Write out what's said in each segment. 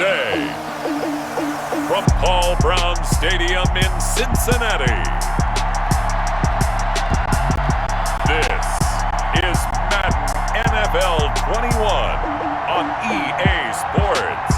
today. From Paul Brown Stadium in Cincinnati, this is Madden NFL 21 on EA Sports.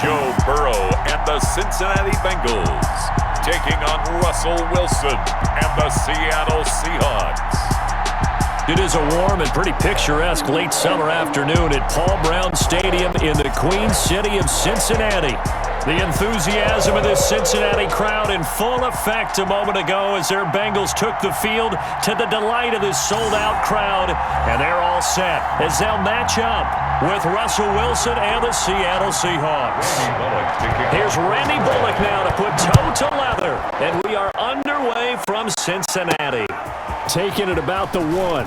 Joe Burrow and the Cincinnati Bengals taking on Russell Wilson and the Seattle Seahawks. It is a warm and pretty picturesque late summer afternoon at Paul Brown Stadium in the Queen City of Cincinnati. The enthusiasm of this Cincinnati crowd in full effect a moment ago as their Bengals took the field to the delight of this sold-out crowd. And they're all set as they'll match up with Russell Wilson and the Seattle Seahawks. Here's Randy Bullock now to put toe to leather. And we are underway from Cincinnati. Taking it about the 1.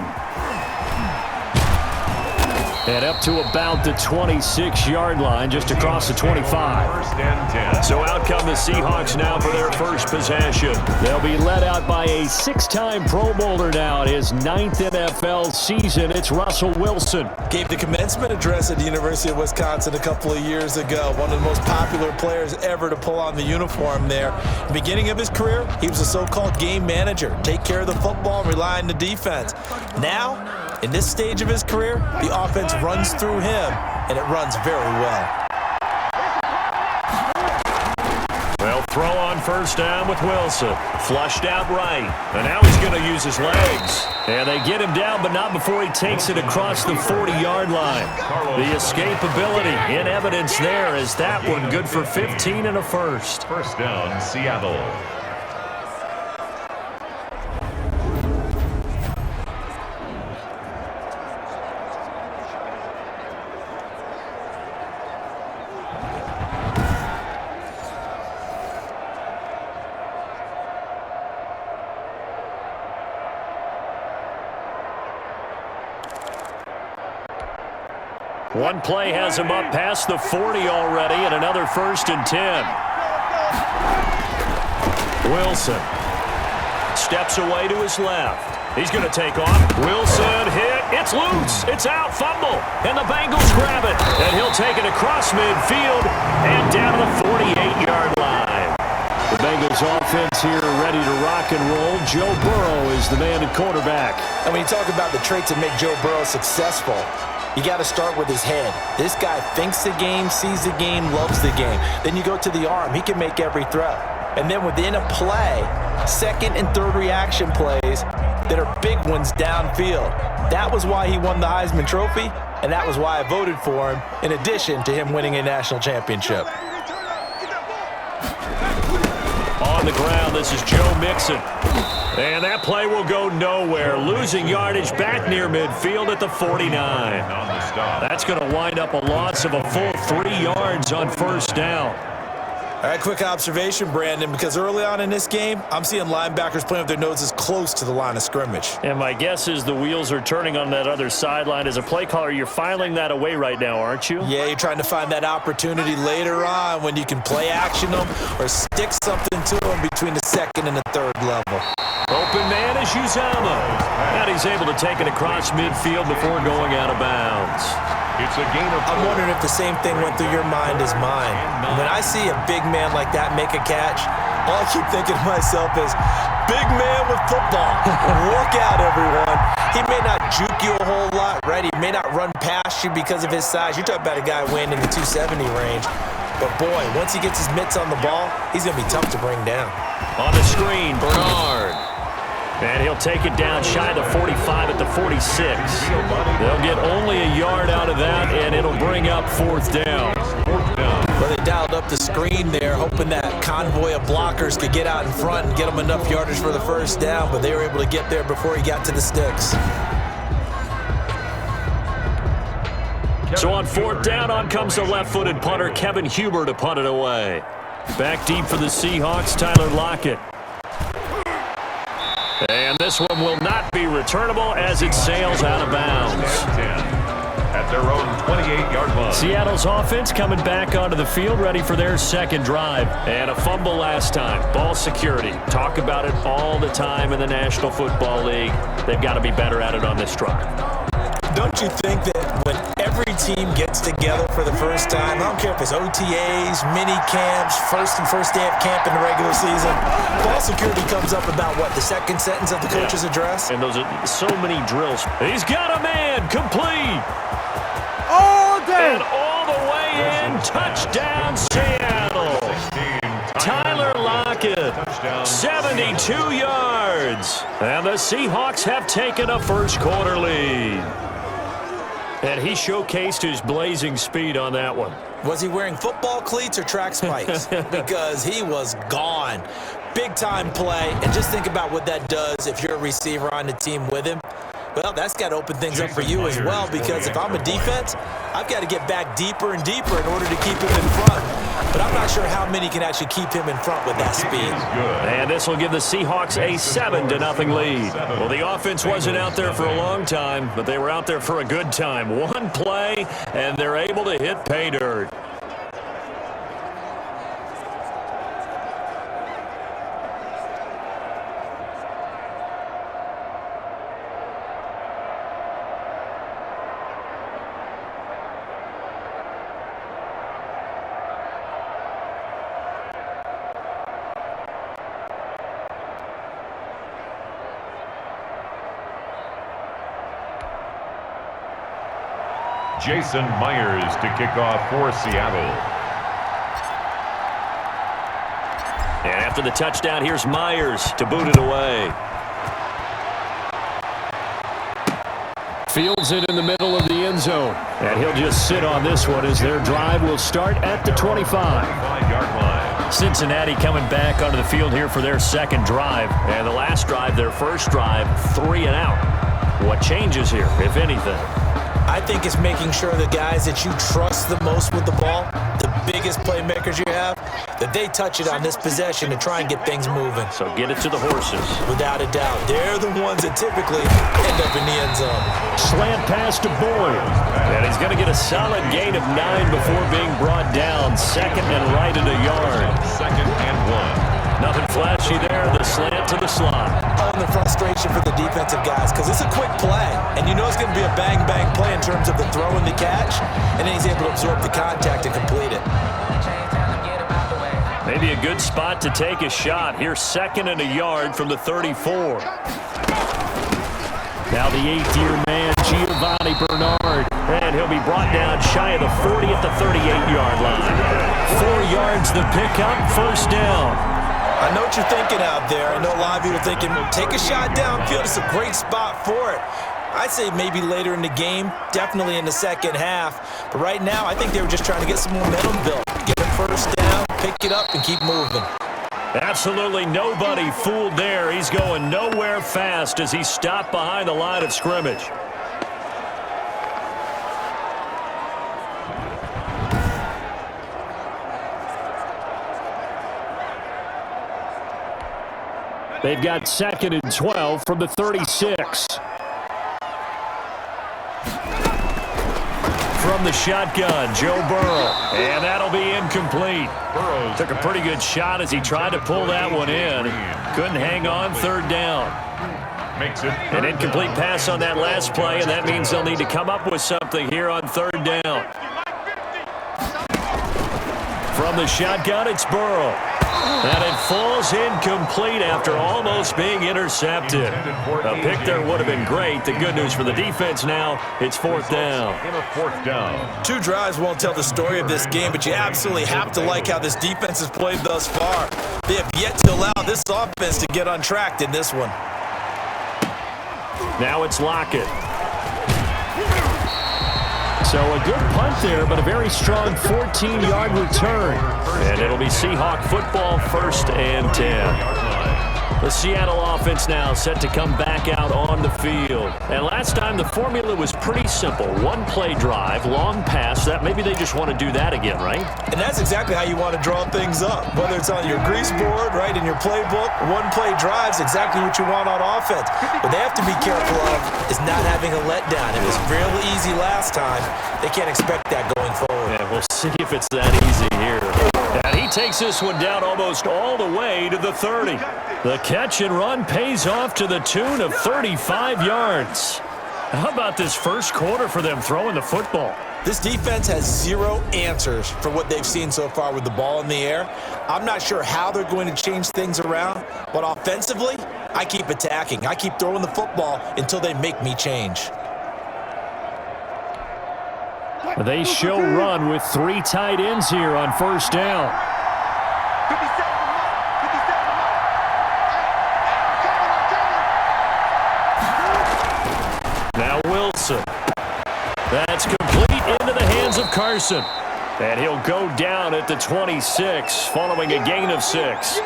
And up to about the 26-yard line, just across the 25. So out come the Seahawks now for their first possession. They'll be led out by a 6-time Pro Bowler now in his 9th NFL season. It's Russell Wilson. Gave the commencement address at the University of Wisconsin a couple of years ago. One of the most popular players ever to pull on the uniform there. The beginning of his career, he was a so-called game manager. Take care of the football and rely on the defense. Now, in this stage of his career, the offense runs through him, and it runs very well. Well, throw on first down with Wilson. Flushed out right. And now he's going to use his legs. And they get him down, but not before he takes it across the 40-yard line. The escapability in evidence there is that one good for 15 and a first. First down, Seattle. One play has him up past the 40 already, and another 1st and 10. Wilson steps away to his left. He's going to take off. Wilson hit. It's loose. It's out. Fumble. And the Bengals grab it. And he'll take it across midfield and down the 48-yard line. The Bengals offense here ready to rock and roll. Joe Burrow is the man at quarterback. And when you talk about the traits that make Joe Burrow successful, you got to start with his head. This guy thinks the game, sees the game, loves the game. Then you go to the arm. He can make every throw. And then within a play, 2nd and 3rd reaction plays that are big ones downfield. That was why he won the Heisman Trophy, and that was why I voted for him, in addition to him winning a national championship. On the ground, this is Joe Mixon. And that play will go nowhere. Losing yardage back near midfield at the 49. That's going to wind up a loss of a full 3 yards on first down. All right, quick observation, Brandon, because early on in this game, I'm seeing linebackers playing with their noses close to the line of scrimmage. And my guess is the wheels are turning on that other sideline. As a play caller, you're filing that away right now, aren't you? Yeah, you're trying to find that opportunity later on when you can play action them or stick something to them between the 2nd and the 3rd level. Open man is Uzama. And he's able to take it across midfield before going out of bounds. It's a gain of 4. I'm wondering if the same thing went through your mind as mine. When I see a big man like that make a catch, all I keep thinking to myself is, big man with football. Look out, everyone. He may not juke you a whole lot, right? He may not run past you because of his size. You're talking about a guy weighing in the 270 range. But, boy, once he gets his mitts on the ball, he's going to be tough to bring down. On the screen, Bernard. And he'll take it down shy of the 45 at the 46. They'll get only a yard out of that, and it'll bring up 4th down. Well, they dialed up the screen there, hoping that convoy of blockers could get out in front and get them enough yardage for the first down, but they were able to get there before he got to the sticks. So on 4th down, on comes the left-footed punter, Kevin Huber, to punt it away. Back deep for the Seahawks, Tyler Lockett. And this one will not be returnable as it sails out of bounds. At their own 28-yard line. Seattle's offense coming back onto the field, ready for their second drive. And a fumble last time. Ball security. Talk about it all the time in the National Football League. They've got to be better at it on this drive. Don't you think that when every team gets together for the first time, I don't care if it's OTAs, mini camps, first day of camp in the regular season, ball security comes up about, what, the second sentence of the coach's address? And those are so many drills. He's got a man, complete. All day. And all the way in, touchdown Seattle. Tyler Lockett, 72 yards. And the Seahawks have taken a first quarter lead. And he showcased his blazing speed on that one. Was he wearing football cleats or track spikes? Because he was gone. Big-time play. And just think about what that does if you're a receiver on the team with him. Well, that's got to open things up for you as well, because if I'm a defense, I've got to get back deeper and deeper in order to keep him in front. But I'm not sure how many can actually keep him in front with that speed. And this will give the Seahawks a 7-0 lead. Well, the offense wasn't out there for a long time, but they were out there for a good time. One play, and they're able to hit pay dirt. Jason Myers to kick off for Seattle. And after the touchdown, here's Myers to boot it away. Fields it in the middle of the end zone. And he'll just sit on this one as their drive will start at the 25-yard line. Cincinnati coming back onto the field here for their second drive. And the last drive, their first drive, 3 and out. What changes here, if anything? I think it's making sure the guys that you trust the most with the ball, the biggest playmakers you have, that they touch it on this possession to try and get things moving. So get it to the horses. Without a doubt. They're the ones that typically end up in the end zone. Slant pass to Boyd. And he's going to get a solid gain of 9 before being brought down. Second and right at a yard. Second and 1. Nothing flashy there. The slant to the slot. And the frustration for the defensive guys, because it's a quick play, and you know it's going to be a bang-bang play in terms of the throw and the catch, and then he's able to absorb the contact and complete it. Maybe a good spot to take a shot. Here's second and a yard from the 34. Now the 8th-year man, Giovanni Bernard, and he'll be brought down shy of the 40 at the 38-yard line. 4 yards the pickup, first down. I know what you're thinking out there. I know a lot of you are thinking, take a shot downfield. It's a great spot for it. I'd say maybe later in the game, definitely in the second half. But right now, I think they were just trying to get some momentum built. Get a first down, pick it up, and keep moving. Absolutely nobody fooled there. He's going nowhere fast as he stopped behind the line of scrimmage. They've got second and 12 from the 36. From the shotgun, Joe Burrow. And that'll be incomplete. Burrow took a pretty good shot as he tried to pull that one in. Couldn't hang on, third down. Makes it An incomplete pass on that last play, and that means they'll need to come up with something here on third down. From the shotgun, it's Burrow. And it falls incomplete after almost being intercepted. A pick there would have been great. The good news for the defense now, it's fourth down. Two drives won't tell the story of this game, but you absolutely have to like how this defense has played thus far. They have yet to allow this offense to get untracked in this one. Now it's Lockett. So a good punt there, but a very strong 14-yard return. And it'll be Seahawk football, 1st and 10. The Seattle offense now set to come back out on the field. And last time the formula was pretty simple. One play drive, long pass. That maybe they just want to do that again, right? And that's exactly how you want to draw things up. Whether it's on your grease board, right, in your playbook, one play drive's exactly what you want on offense. What they have to be careful of is not having a letdown. It was real easy last time. They can't expect that going forward. Yeah, we'll see if it's that easy here. And he takes this one down almost all the way to the 30. The catch and run pays off to the tune of 35 yards. How about this first quarter for them throwing the football? This defense has zero answers for what they've seen so far with the ball in the air. I'm not sure how they're going to change things around, but offensively, I keep attacking. I keep throwing the football until they make me change. They show run with 3 tight ends here on first down. Now Wilson. That's complete into the hands of Carson. And he'll go down at the 26 following a gain of 6.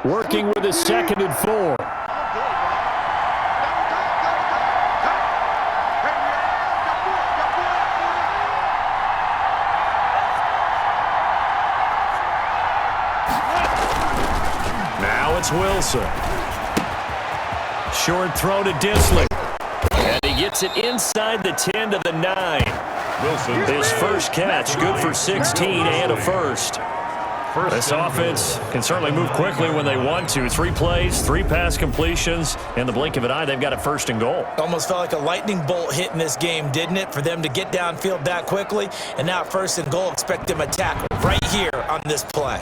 Working with his 2nd and 4. Now it's Wilson. Short throw to Disley. And he gets it inside the 10 to the 9. Wilson. His first catch, good for 16 and a first. This offense can certainly move quickly when they want to. 3 plays, 3 pass completions. In the blink of an eye, they've got a 1st and goal. Almost felt like a lightning bolt hit in this game, didn't it? For them to get downfield that quickly. And now 1st and goal, expect them to tackle right here on this play.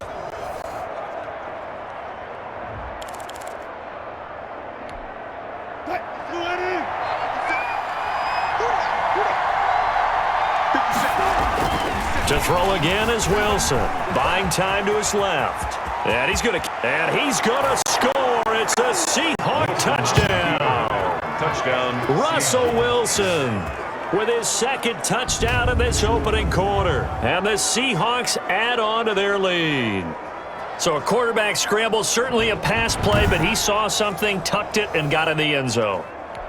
To throw again is Wilson. Buying time to his left. And he's going to score. It's a Seahawk touchdown. Touchdown. Russell Wilson with his 2nd touchdown in this opening quarter. And the Seahawks add on to their lead. So a quarterback scramble, certainly a pass play, but he saw something, tucked it, and got in the end zone.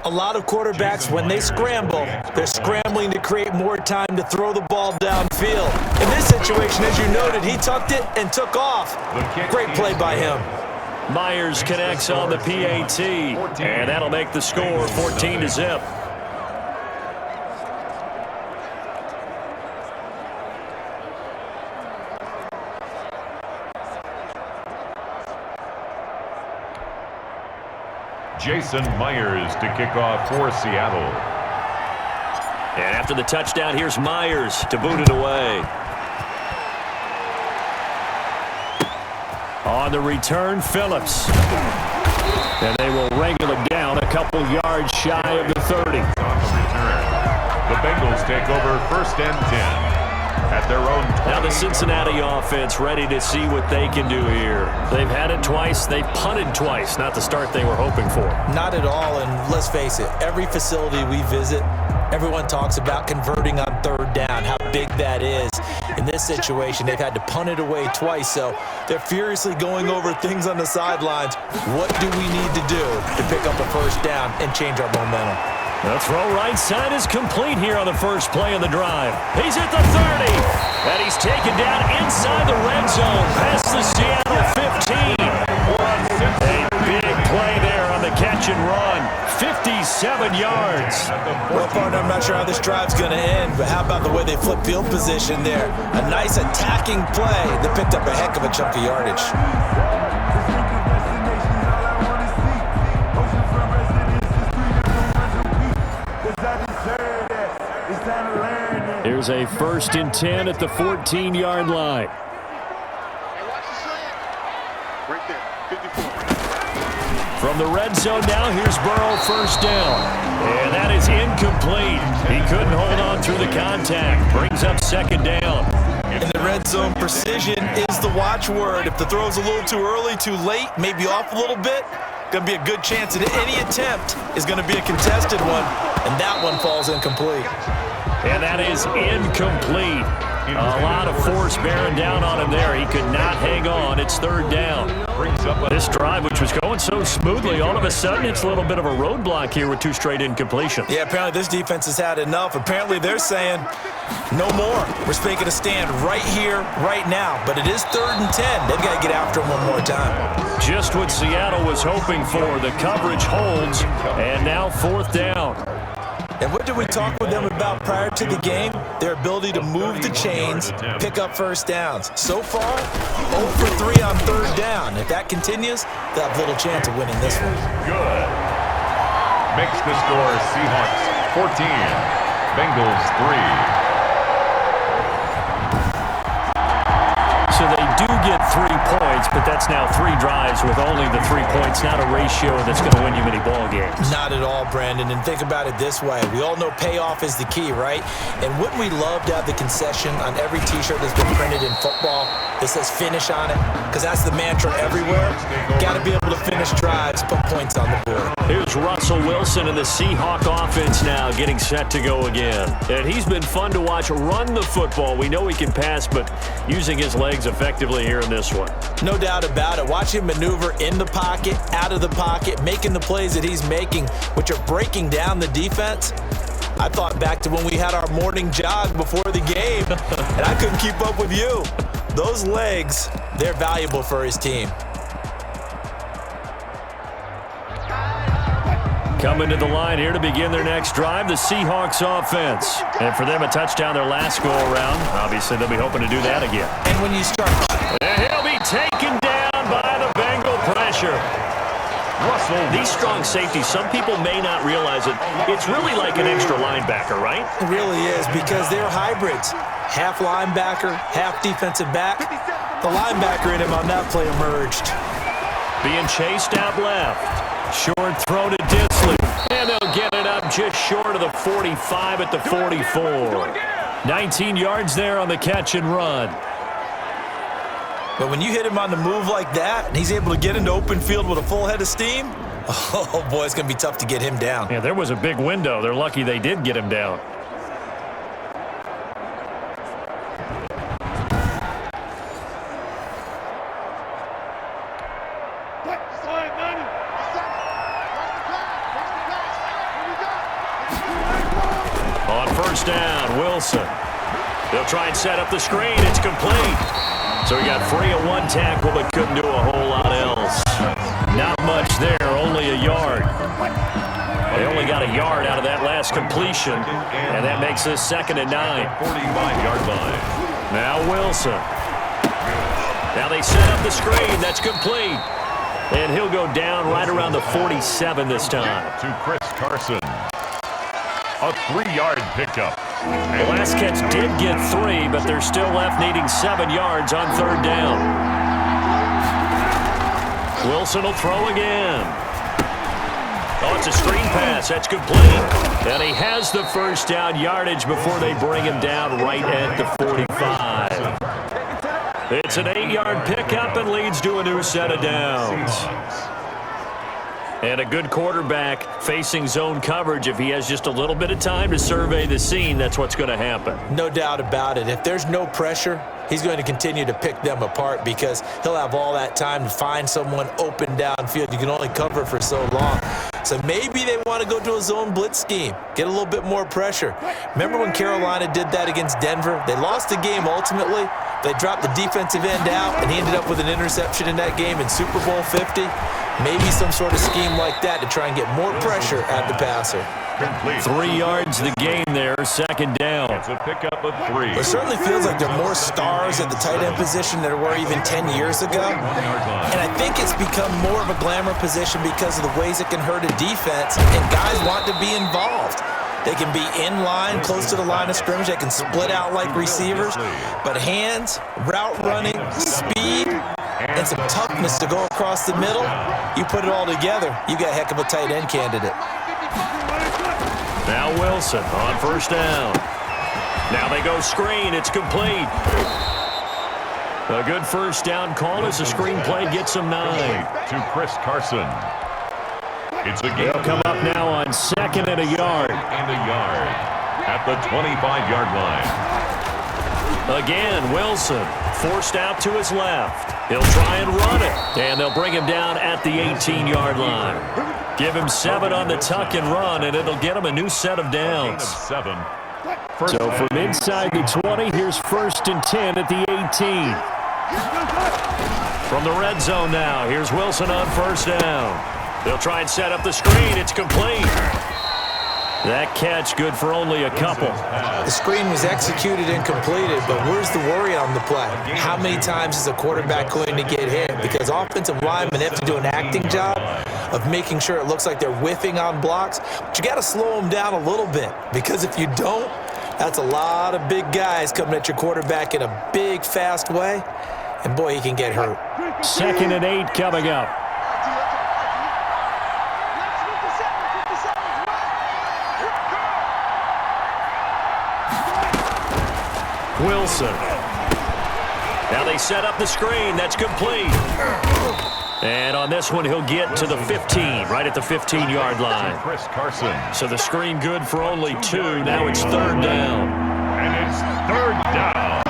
A lot of quarterbacks, when they scramble, they're scrambling to create more time to throw the ball downfield. In this situation, as you noted, he tucked it and took off. Great play by him. Myers connects on the PAT, and that'll make the score 14-0. Jason Myers to kick off for Seattle. And after the touchdown, here's Myers to boot it away. On the return, Phillips. And they will wrangle him down a couple yards shy of the 30. On the return, the Bengals take over 1st and 10. At their own 20. Now the Cincinnati offense ready to see what they can do here. They've had it twice. They've punted twice. Not the start they were hoping for. Not at all, and let's face it, every facility we visit, everyone talks about converting on 3rd down, how big that is. In this situation, they've had to punt it away twice, so they're furiously going over things on the sidelines. What do we need to do to pick up a 1st down and change our momentum? The throw right side is complete here on the first play of the drive. He's at the 30, and he's taken down inside the red zone past the Seattle 15. A big play there on the catch and run. 57 yards. Well, partner, I'm not sure how this drive's going to end, but how about the way they flip field position there? A nice attacking play that picked up a heck of a chunk of yardage. Here's a 1st and 10 at the 14-yard line. From the red zone now, here's Burrow, 1st down. And that is incomplete. He couldn't hold on through the contact. Brings up 2nd down. In the red zone, precision is the watchword. If the throw's a little too early, too late, maybe off a little bit, Going to be a good chance that any attempt is going to be a contested one, and that one falls incomplete. And that is incomplete. A lot of force bearing down on him there. He could not hang on. It's third down. This drive, which was going so smoothly, all of a sudden it's a little bit of a roadblock here with 2 straight incompletions. Yeah, apparently this defense has had enough. Apparently they're saying, no more. We're making a stand right here, right now. But it is 3rd and 10. They've got to get after him one more time. Just what Seattle was hoping for. The coverage holds, and now 4th down. And what did we talk with them about prior to the game? Their ability to move the chains, pick up first downs. So far, 0 for 3 on 3rd down. If that continues, they'll have little chance of winning this one. Good. Makes the score Seahawks 14, Bengals 3. So they do get 3 points, but that's now 3 drives with only the 3 points. Not a ratio that's going to win you many ball games. Not at all, Brandon. And think about it this way. We all know payoff is the key, right? And wouldn't we love to have the concession on every T-shirt that's been printed in football that says finish on it? Because that's the mantra everywhere. Got to be able to finish drives, put points on the board. Here's Russell Wilson and the Seahawk offense now getting set to go again. And he's been fun to watch run the football. We know he can pass, but using his legs effectively here in this one. No doubt about it. Watch him maneuver in the pocket, out of the pocket, making the plays that he's making, which are breaking down the defense. I thought back to when we had our morning jog before the game, and I couldn't keep up with you. Those legs, they're valuable for his team. Coming to the line here to begin their next drive, the Seahawks offense. And for them, a touchdown their last go-around. Obviously, they'll be hoping to do that again. And when you start... And he'll be taken down by the Bengal pressure. These strong safeties, some people may not realize it. It's really like an extra linebacker, right? It really is, because they're hybrids. Half linebacker, half defensive back. The linebacker in him on that play emerged. Being chased out left. Short throw to Disley. And they'll get it up just short of the 45 at the 44. 19 yards there on the catch and run. But when you hit him on the move like that, and he's able to get into open field with a full head of steam, oh boy, it's going to be tough to get him down. Yeah, there was a big window. They're lucky they did get him down. On first down, Wilson. They'll try and set up the screen. It's complete. So he got free of 1 tackle, but couldn't do a whole lot else. Not much there, only a yard. They only got a yard out of that last completion, and that makes this 2nd and 9. 45-yard line. Now Wilson. Now they set up the screen. That's complete. And he'll go down right around the 47 this time. To Chris Carson. A 3-yard pickup. The last catch did get 3, but they're still left needing 7 yards on 3rd down. Wilson will throw again. Oh, it's a screen pass. That's complete. And he has the first down yardage before they bring him down right at the 45. It's an 8-yard pickup and leads to a new set of downs. And a good quarterback facing zone coverage. If he has just a little bit of time to survey the scene, that's what's going to happen. No doubt about it. If there's no pressure, he's going to continue to pick them apart because he'll have all that time to find someone open downfield. You can only cover for so long. So maybe they want to go to a zone blitz scheme, get a little bit more pressure. Remember when Carolina did that against Denver? They lost the game ultimately. They dropped the defensive end out, and he ended up with an interception in that game in Super Bowl 50. Maybe some sort of scheme like that to try and get more pressure at the passer. 3 yards the game there, 2nd down. It's a pickup of 3. It certainly feels like there are more stars at the tight end position than there were even 10 years ago. And I think it's become more of a glamour position because of the ways it can hurt a defense, and guys want to be involved. They can be in line, close to the line of scrimmage. They can split out like receivers. But hands, route running, speed, and some toughness to go across the middle, you put it all together, you got a heck of a tight end candidate. Now Wilson on first down. Now they go screen. It's complete. A good first down call as the screen play gets him 9. To Chris Carson. It's a They'll come up now on 2nd and a yard. At the 25-yard line. Again, Wilson forced out to his left. He'll try and run it, and they'll bring him down at the 18-yard line. Give him 7 on the tuck and run, and it'll get him a new set of downs. So from inside the 20, here's 1st and 10 at the 18. From the red zone now, here's Wilson on 1st down. They'll try and set up the screen. It's complete. That catch good for only a couple. The screen was executed and completed, but where's the worry on the play? How many times is a quarterback going to get hit? Because offensive linemen have to do an acting job of making sure it looks like they're whiffing on blocks. But you got to slow them down a little bit, because if you don't, that's a lot of big guys coming at your quarterback in a big, fast way. And boy, he can get hurt. 2nd and 8 coming up. Wilson. Now they set up the screen. That's complete. And on this one, he'll get to the 15, right at the 15-yard line. Chris Carson. So the screen good for only 2. Now it's 3rd down. And it's 3rd down.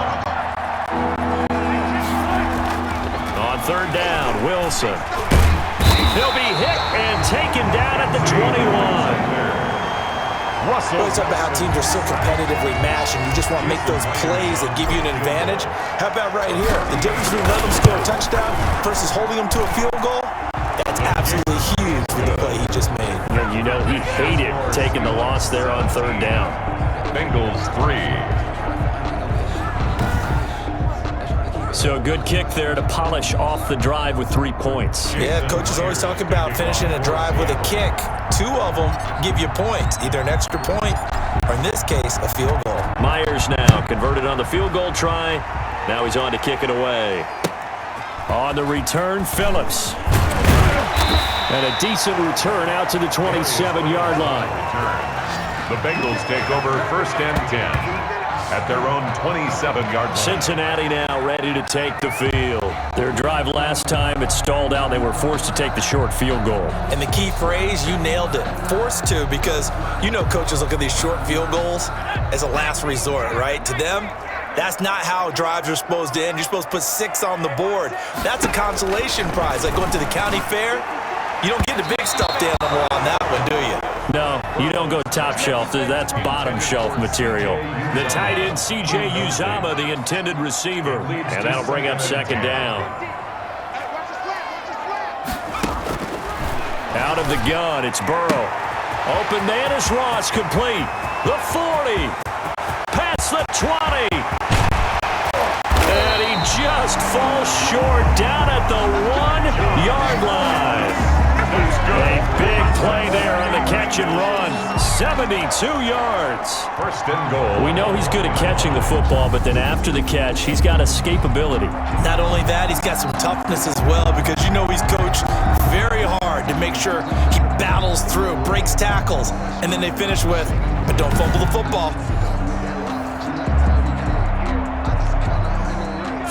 On 3rd down, Wilson. He'll be hit and taken down at the 21. Russell. Talk about how teams are so competitively matched, and you just want to make those plays that give you an advantage. How about right here? The difference between letting them score a touchdown versus holding them to a field goal? That's absolutely huge with the play he just made. And you know he hated taking the loss there on 3rd down. Bengals 3. So a good kick there to polish off the drive with 3 points. Yeah, coaches always talk about finishing a drive with a kick. 2 of them give you points, either an extra point or, in this case, a field goal. Myers now converted on the field goal try. Now he's on to kick it away. On the return, Phillips. And a decent return out to the 27-yard line. The Bengals take over 1st and 10. At their own 27-yard line. Cincinnati now ready to take the field. Their drive last time, it stalled out. They were forced to take the short field goal. And the key phrase, you nailed it. Forced to, because you know coaches look at these short field goals as a last resort, right? To them, that's not how drives are supposed to end. You're supposed to put 6 on the board. That's a consolation prize. Like going to the county fair, you don't get the big stuffed animal on that one, do you? No, you don't go top shelf. That's bottom shelf material. The tight end, C.J. Uzama, the intended receiver. And that'll bring up 2nd down. Out of the gun, it's Burrow. Open man is Ross, complete. The 40. Past the 20. And he just falls short down at the 1-yard line. A big play there on the catch and run. 72 yards. 1st and goal. We know he's good at catching the football, but then after the catch, he's got escapability. Not only that, he's got some toughness as well, because you know he's coached very hard to make sure he battles through, breaks tackles, and then they finish with, but don't fumble the football.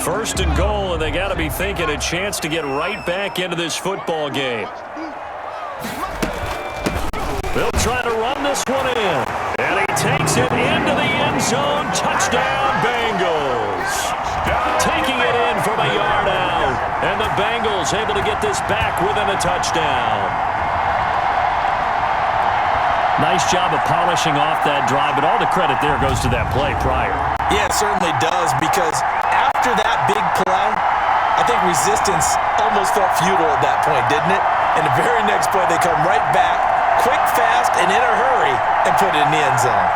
1st and goal, and they got to be thinking a chance to get right back into this football game. They'll try to run this one in. And he takes it into the end zone. Touchdown, Bengals. Taking it in from a yard out. And the Bengals able to get this back within a touchdown. Nice job of polishing off that drive, but all the credit there goes to that play prior. Yeah, it certainly does, because after that big play, I think resistance almost felt futile at that point, didn't it? And the very next play, they come right back, quick, fast, and in a hurry, and put it in the end zone.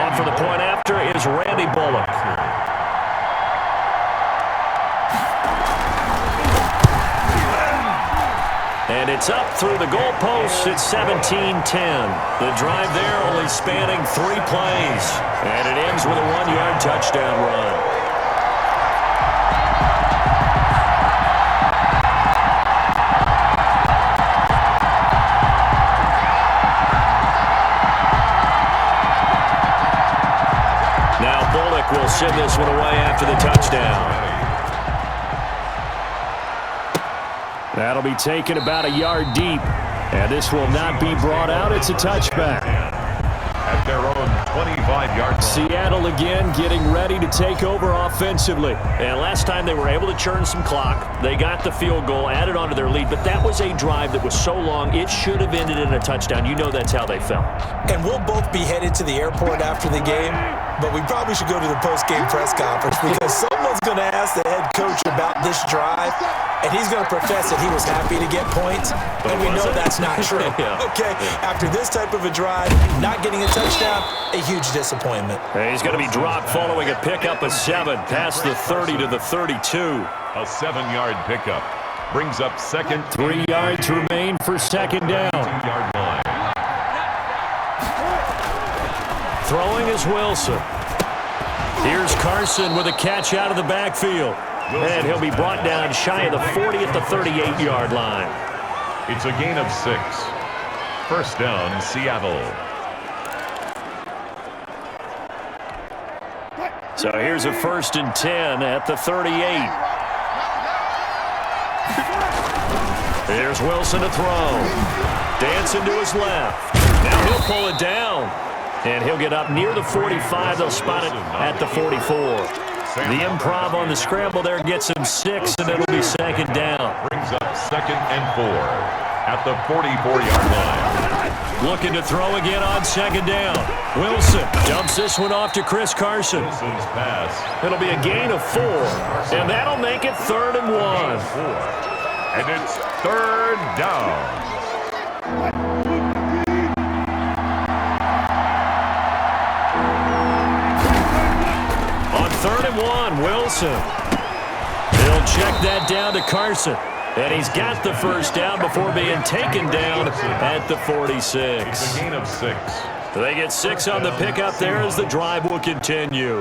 On for the point after is Randy Bullock. And it's up through the goalposts. It's 17-10. The drive there only spanning 3 plays. And it ends with a 1-yard touchdown run. Now Bullock will send this one away after the touchdown. That'll be taken about a yard deep. And this will not be brought out. It's a touchback. At their own 25-yard line. Seattle again getting ready to take over offensively. And last time they were able to churn some clock. They got the field goal, added on to their lead. But that was a drive that was so long, it should have ended in a touchdown. You know that's how they felt. And we'll both be headed to the airport after the game. But we probably should go to the post-game press conference because someone's going to ask the head coach about this drive. And he's going to profess that he was happy to get points. And we know that's not true. Okay, after this type of a drive, not getting a touchdown, a huge disappointment. He's going to be dropped following a pickup of 7 past the 30 to the 32. A 7-yard pickup brings up second. 3 yards remain for second down. 2-yard line. Throwing is Wilson. Here's Carson with a catch out of the backfield. And he'll be brought down shy of the 40 at the 38-yard line. It's a gain of 6. First down, Seattle. So here's a 1st and 10 at the 38. Here's Wilson to throw. Dancing to his left. Now he'll pull it down. And he'll get up near the 45. They'll spot it at the 44. The improv on the scramble there gets him 6, and it'll be second down. Brings up 2nd and 4 at the 44-yard line. Looking to throw again on second down. Wilson dumps this one off to Chris Carson. Wilson's pass. It'll be a gain of 4, and that'll make it 3rd and 1. And it's 3rd down. On 3rd and 1, Wilson. He'll check that down to Carson. And he's got the first down before being taken down at the 46. It's a gain of 6. They get 6 on the pickup there as the drive will continue.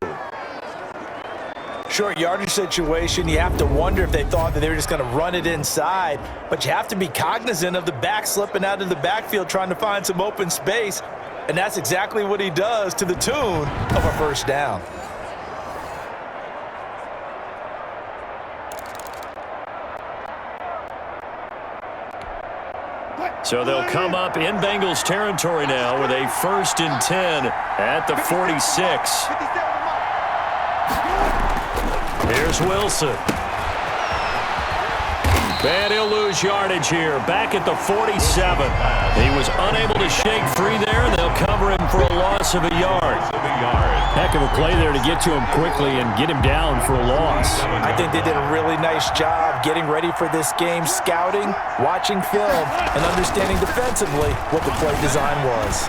Short yardage situation, you have to wonder if they thought that they were just going to run it inside. But you have to be cognizant of the back slipping out of the backfield trying to find some open space. And that's exactly what he does to the tune of a first down. So they'll come up in Bengals territory now with a 1st and 10 at the 46. Here's Wilson. And he'll lose yardage here. Back at the 47. He was unable to shake free there, and they'll cover him for a loss of a yard. Heck of a play there to get to him quickly and get him down for a loss. I think they did a really nice job getting ready for this game, scouting, watching film, and understanding defensively what the play design was.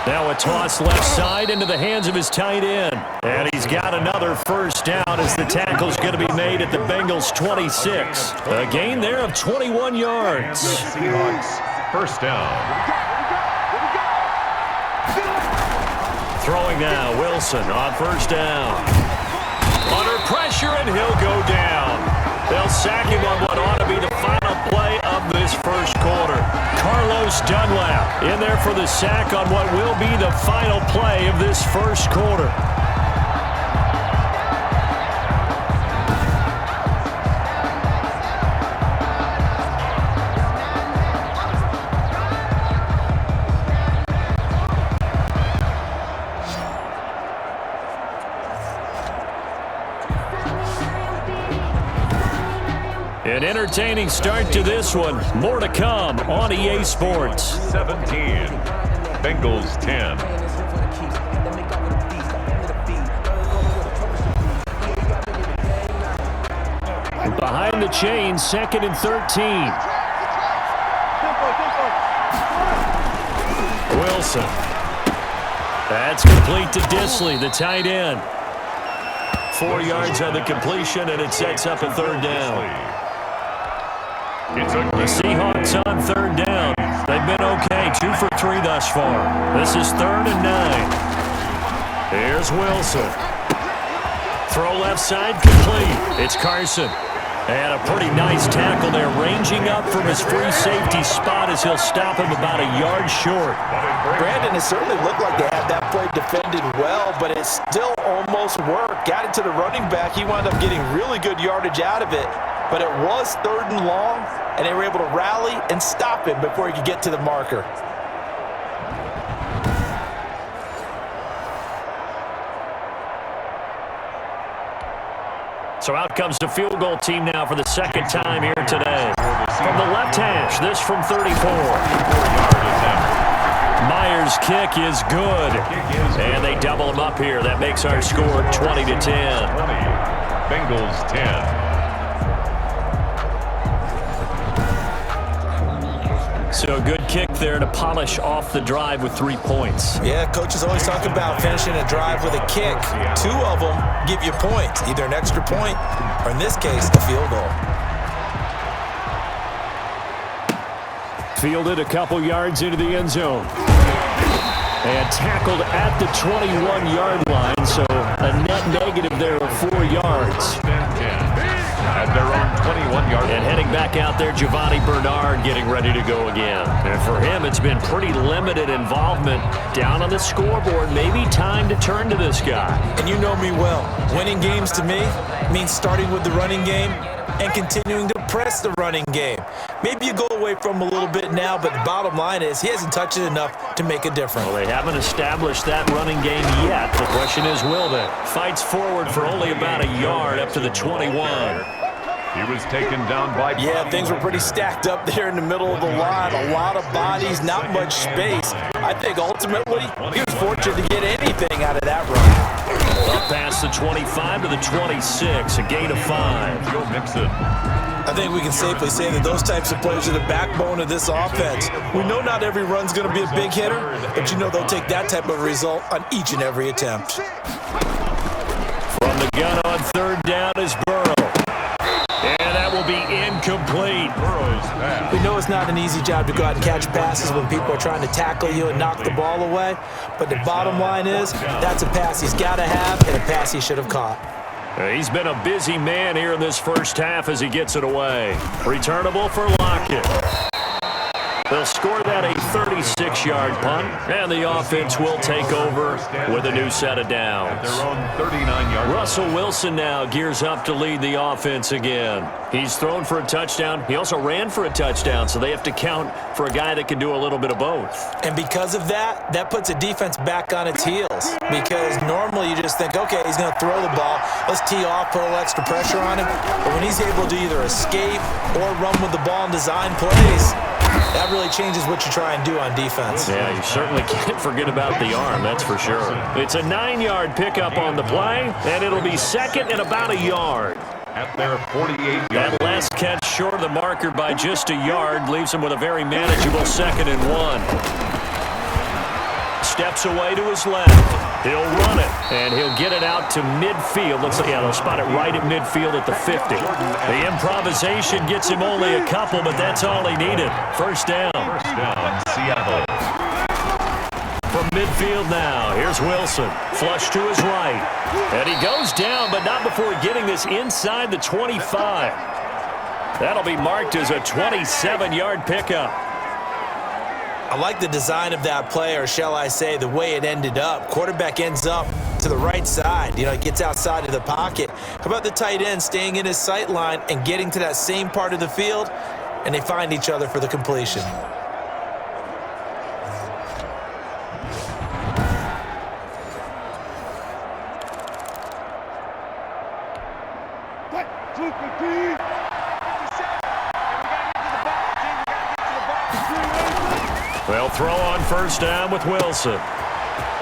Now a toss left side into the hands of his tight end. And he's got another first down as the tackle's going to be made at the Bengals 26. A gain there of 21 yards. Seahawks, first down. Throwing now, Wilson on first down. Under pressure, and he'll go down. They'll sack him on what ought to be the final play of this first quarter. Carlos Dunlap in there for the sack on what will be the final play of this first quarter. An entertaining start to this one. More to come on EA Sports. 17. Bengals 10. Behind the chain, 2nd and 13. Wilson. That's complete to Disley, the tight end. 4 yards on the completion, and it sets up a 3rd down. The Seahawks on 3rd down. They've been okay, 2 for 3 thus far. This is 3rd and 9. Here's Wilson. Throw left side complete. It's Carson. And a pretty nice tackle there, ranging up from his free safety spot as he'll stop him about a yard short. Brandon, it certainly looked like they had that play defended well, but it still almost worked. Got it to the running back. He wound up getting really good yardage out of it. but it was 3rd and long, and they were able to rally and stop him before he could get to the marker. So out comes the field goal team now for the second time here today. From the left hash, this from 34. Myers' kick is good. And they double him up here. That makes our score 20-10. Bengals 10. So a good kick there to polish off the drive with 3 points. Yeah, coaches always talk about finishing a drive with a kick. 2 of them give you points, either an extra point or, in this case, a field goal. Fielded a couple yards into the end zone. And tackled at the 21-yard line, so a net negative there of 4 yards. At their own 21-yard. And heading back out there, Giovanni Bernard getting ready to go again. And for him, it's been pretty limited involvement down on the scoreboard. Maybe time to turn to this guy. And you know me well. Winning games to me means starting with the running game and continuing to press the running game. Maybe you go away from him a little bit now, but the bottom line is he hasn't touched it enough to make a difference. Well, they haven't established that running game yet. The question is, will they? Fights forward for only about a yard up to the 21. He was taken down by... Yeah, things were pretty stacked up there in the middle of the line. A lot of bodies, not much space. I think ultimately he was fortunate to get anything out of that run. Up past the 25 to the 26, a gain of 5. Joe Mixon. I think we can safely say that those types of players are the backbone of this offense. We know not every run's going to be a big hitter, but you know they'll take that type of result on each and every attempt. From the gun on 3rd down is Burrow. And that will be incomplete. We know it's not an easy job to go out and catch passes when people are trying to tackle you and knock the ball away, but the bottom line is that's a pass he's got to have and a pass he should have caught. He's been a busy man here in this first half as he gets it away. Returnable for Lockett. They'll score that a 36-yard punt, and the offense will take over with a new set of downs. Their own 39-yard. Russell Wilson now gears up to lead the offense again. He's thrown for a touchdown. He also ran for a touchdown, so they have to count for a guy that can do a little bit of both. And because of that, that puts a defense back on its heels. Because normally you just think, okay, he's going to throw the ball. Let's tee off, put a little extra pressure on him. But when he's able to either escape or run with the ball and design plays, that really changes what you try and do on defense. Yeah, you certainly can't forget about the arm, that's for sure. It's a 9-yard pickup on the play, and it'll be second and about a yard. At their 48-yard. That last catch short of the marker by just a yard leaves him with a very manageable 2nd and 1. Steps away to his left. He'll run it, and he'll get it out to midfield. Looks like, yeah, they'll spot it right at midfield at the 50. The improvisation gets him only a couple, but that's all he needed. First down. First down, Seattle. From midfield now, here's Wilson. Flush to his right. And he goes down, but not before getting this inside the 25. That'll be marked as a 27-yard pickup. I like the design of that play, or shall I say the way it ended up. Quarterback ends up to the right side. You know, he gets outside of the pocket. How about the tight end staying in his sight line and getting to that same part of the field, and they find each other for the completion. They'll throw on first down with Wilson.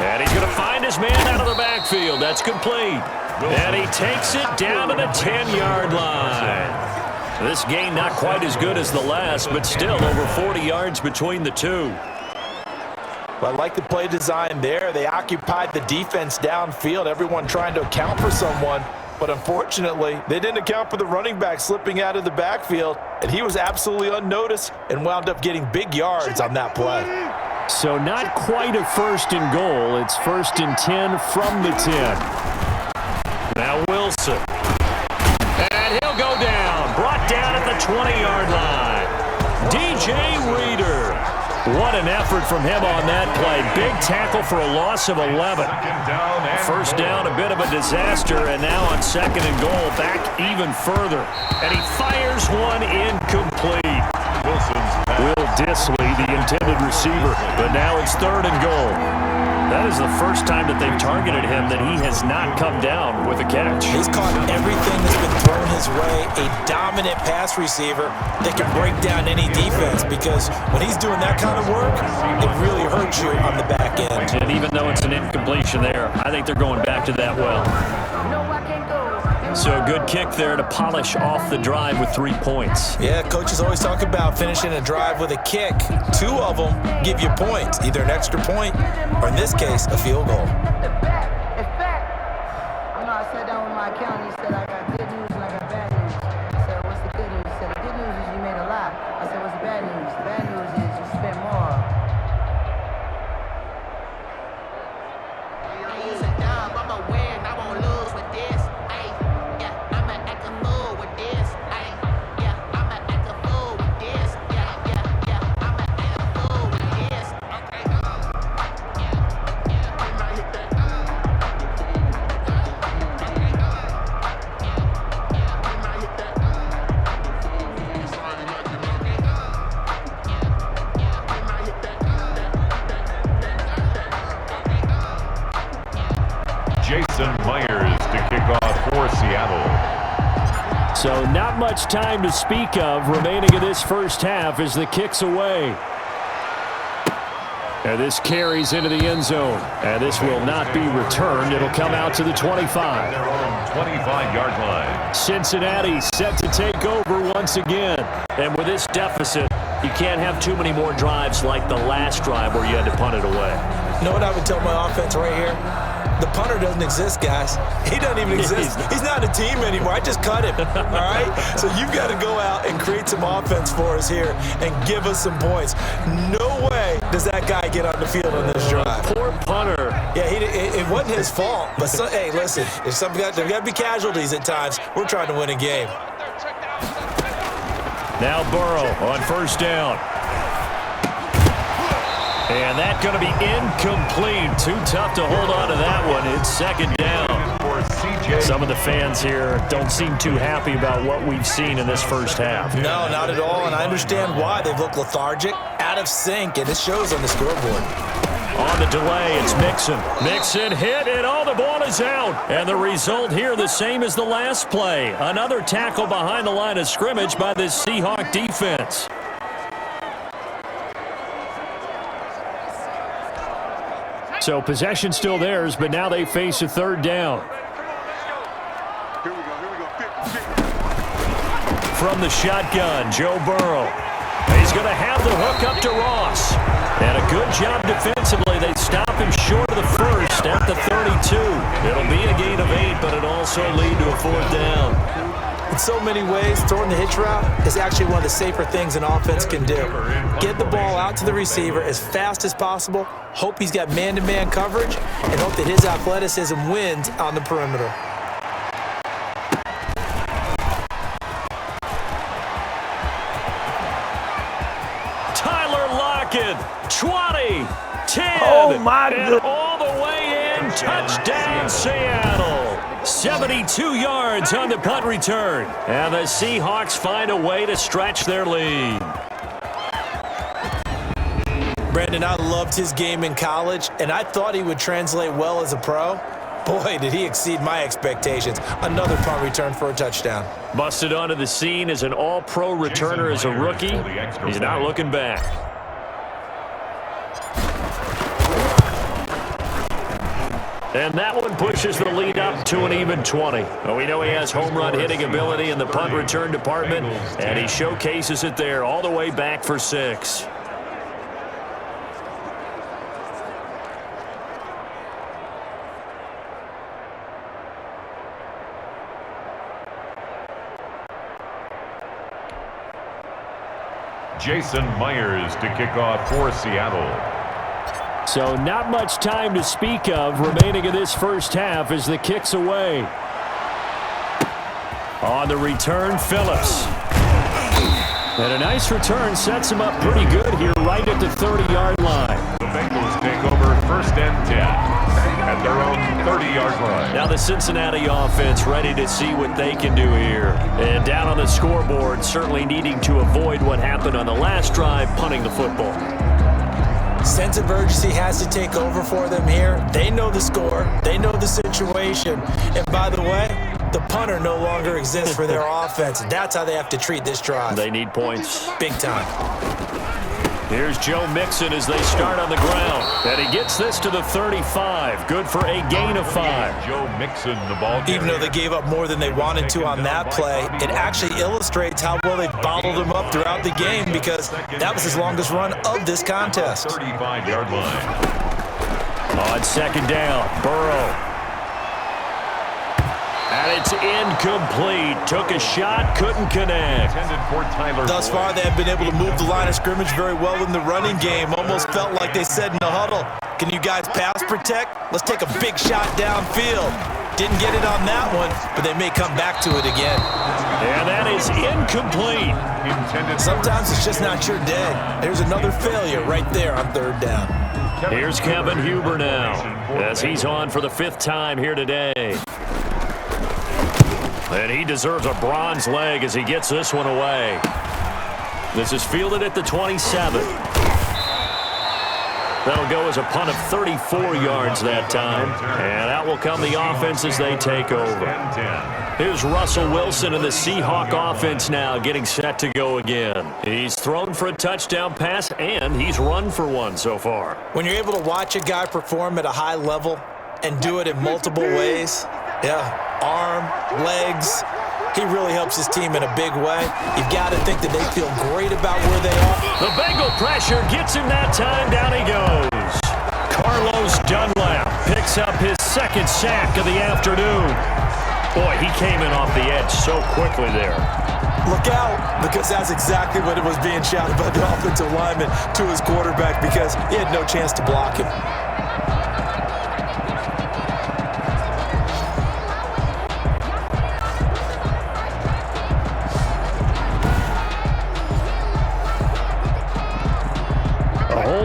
And he's going to find his man out of the backfield. That's complete. And he takes it down to the 10-yard line. This gain not quite as good as the last, but still over 40 yards between the two. Well, I like the play design there. They occupied the defense downfield, everyone trying to account for someone. But unfortunately, they didn't account for the running back slipping out of the backfield, and he was absolutely unnoticed and wound up getting big yards on that play. So not quite a 1st and goal. It's 1st and 10 from the 10. Now Wilson. And he'll go down. Brought down at the 20-yard line. DJ Reader. What an effort from him on that play. Big tackle for a loss of 11. First down, a bit of a disaster, and now on 2nd and goal, back even further. And he fires one incomplete. Will Disley, the intended receiver, but now it's 3rd and goal. That is the first time that they've targeted him that he has not come down with a catch. He's caught everything that's been thrown his way, a dominant pass receiver that can break down any defense, because when he's doing that kind of work, it really hurts you on the back end. And even though it's an incompletion there, I think they're going back to that well. So a good kick there to polish off the drive with 3 points. Yeah, coaches always talk about finishing a drive with a kick. 2 of them give you points, either an extra point or, in this case, a field goal. I sat down with my accountant. He said, I got good news and I got bad news. I said, what's the good news? He said, the good news is you made a lot. I said, what's the bad news? The bad news is you spent more. I'ma win, I won't lose with this. I'ma act a fool with this. I'ma act a fool with this. I'ma act a fool with this. Jason Myers to kick off for Seattle. So not much time to speak of remaining in this first half as the kick's away. And this carries into the end zone. And this will not be returned. It'll come out to the 25. Their own 25-yard line. Cincinnati set to take over once again. And with this deficit, you can't have too many more drives like the last drive where you had to punt it away. You know what I would tell my offense right here? The punter doesn't exist, guys. He doesn't even exist. He's not a team anymore. I just cut him, all right? So you've got to go out and create some offense for us here and give us some points. No way does that guy get on the field on this drive. Poor punter. Yeah, it wasn't his fault. But, hey, listen, there's got to be casualties at times. We're trying to win a game. Now Burrow on first down. And that's going to be incomplete. Too tough to hold on to that one. It's 2nd down. Some of the fans here don't seem too happy about what we've seen in this first half. No, not at all, and I understand why. They've looked lethargic, out of sync, and it shows on the scoreboard. On the delay, it's Mixon. Mixon hit, and the ball is out. And the result here the same as the last play. Another tackle behind the line of scrimmage by this Seahawk defense. So possession still theirs, but now they face a 3rd down. From the shotgun, Joe Burrow. He's going to have the hook up to Ross. And a good job defensively. They stop him short of the first at the 32. It'll be a gain of 8, but it'll also lead to a 4th down. In so many ways, throwing the hitch route is actually one of the safer things an offense can do. Get the ball out to the receiver as fast as possible, hope he's got man-to-man coverage, and hope that his athleticism wins on the perimeter. Tyler Lockett, 20, 10, Oh, my and goodness. all the way in. Touchdown, Seattle. 72 yards on the punt return. And the Seahawks find a way to stretch their lead. Brandon, I loved his game in college, and I thought he would translate well as a pro. Boy, did he exceed my expectations. Another punt return for a touchdown. Busted onto the scene as an all-pro returner as a rookie. He's not looking back. And that one pushes the lead up to an even 20. Well, we know he has home run hitting ability in the punt return department, and he showcases it there all the way back for 6. Jason Myers to kick off for Seattle. So not much time to speak of remaining in this first half as the kick's away. On the return, Phillips. And a nice return sets him up pretty good here right at the 30-yard line. The Bengals take over 1st and 10 at their own 30-yard line. Now the Cincinnati offense ready to see what they can do here. And down on the scoreboard, certainly needing to avoid what happened on the last drive, punting the football. Sense of urgency has to take over for them here. They know the score. They know the situation. And by the way, the punter no longer exists for their offense. That's how they have to treat this drive. They need points. Big time. Here's Joe Mixon as they start on the ground. And he gets this to the 35. Good for a gain of 5. Joe Mixon, the ball carrier. Even though they gave up more than they wanted to on that play, it actually illustrates how well they bottled them up throughout the game because that was his longest run of this contest. 35-yard line. On 2nd down, Burrow. And it's incomplete. Took a shot, couldn't connect. Thus far, they have been able to move the line of scrimmage very well in the running game. Almost felt like they said in the huddle, can you guys pass protect? Let's take a big shot downfield. Didn't get it on that one, but they may come back to it again. And that is incomplete. Sometimes it's just not your day. There's another failure right there on 3rd down. Here's Kevin Huber now as he's on for the 5th time here today. And he deserves a bronze leg as he gets this one away. This is fielded at the 27. That'll go as a punt of 34 yards that time. And out will come the offense as they take over. Here's Russell Wilson and the Seahawk offense now getting set to go again. He's thrown for a touchdown pass, and he's run for one so far. When you're able to watch a guy perform at a high level and do it in multiple ways, arm, legs, he really helps his team in a big way. You've got to think that they feel great about where they are. The Bengal pressure gets him that time. Down he goes. Carlos Dunlap picks up his 2nd sack of the afternoon. Boy, he came in off the edge so quickly there. Look out, because that's exactly what it was being shouted by the offensive lineman to his quarterback because he had no chance to block him.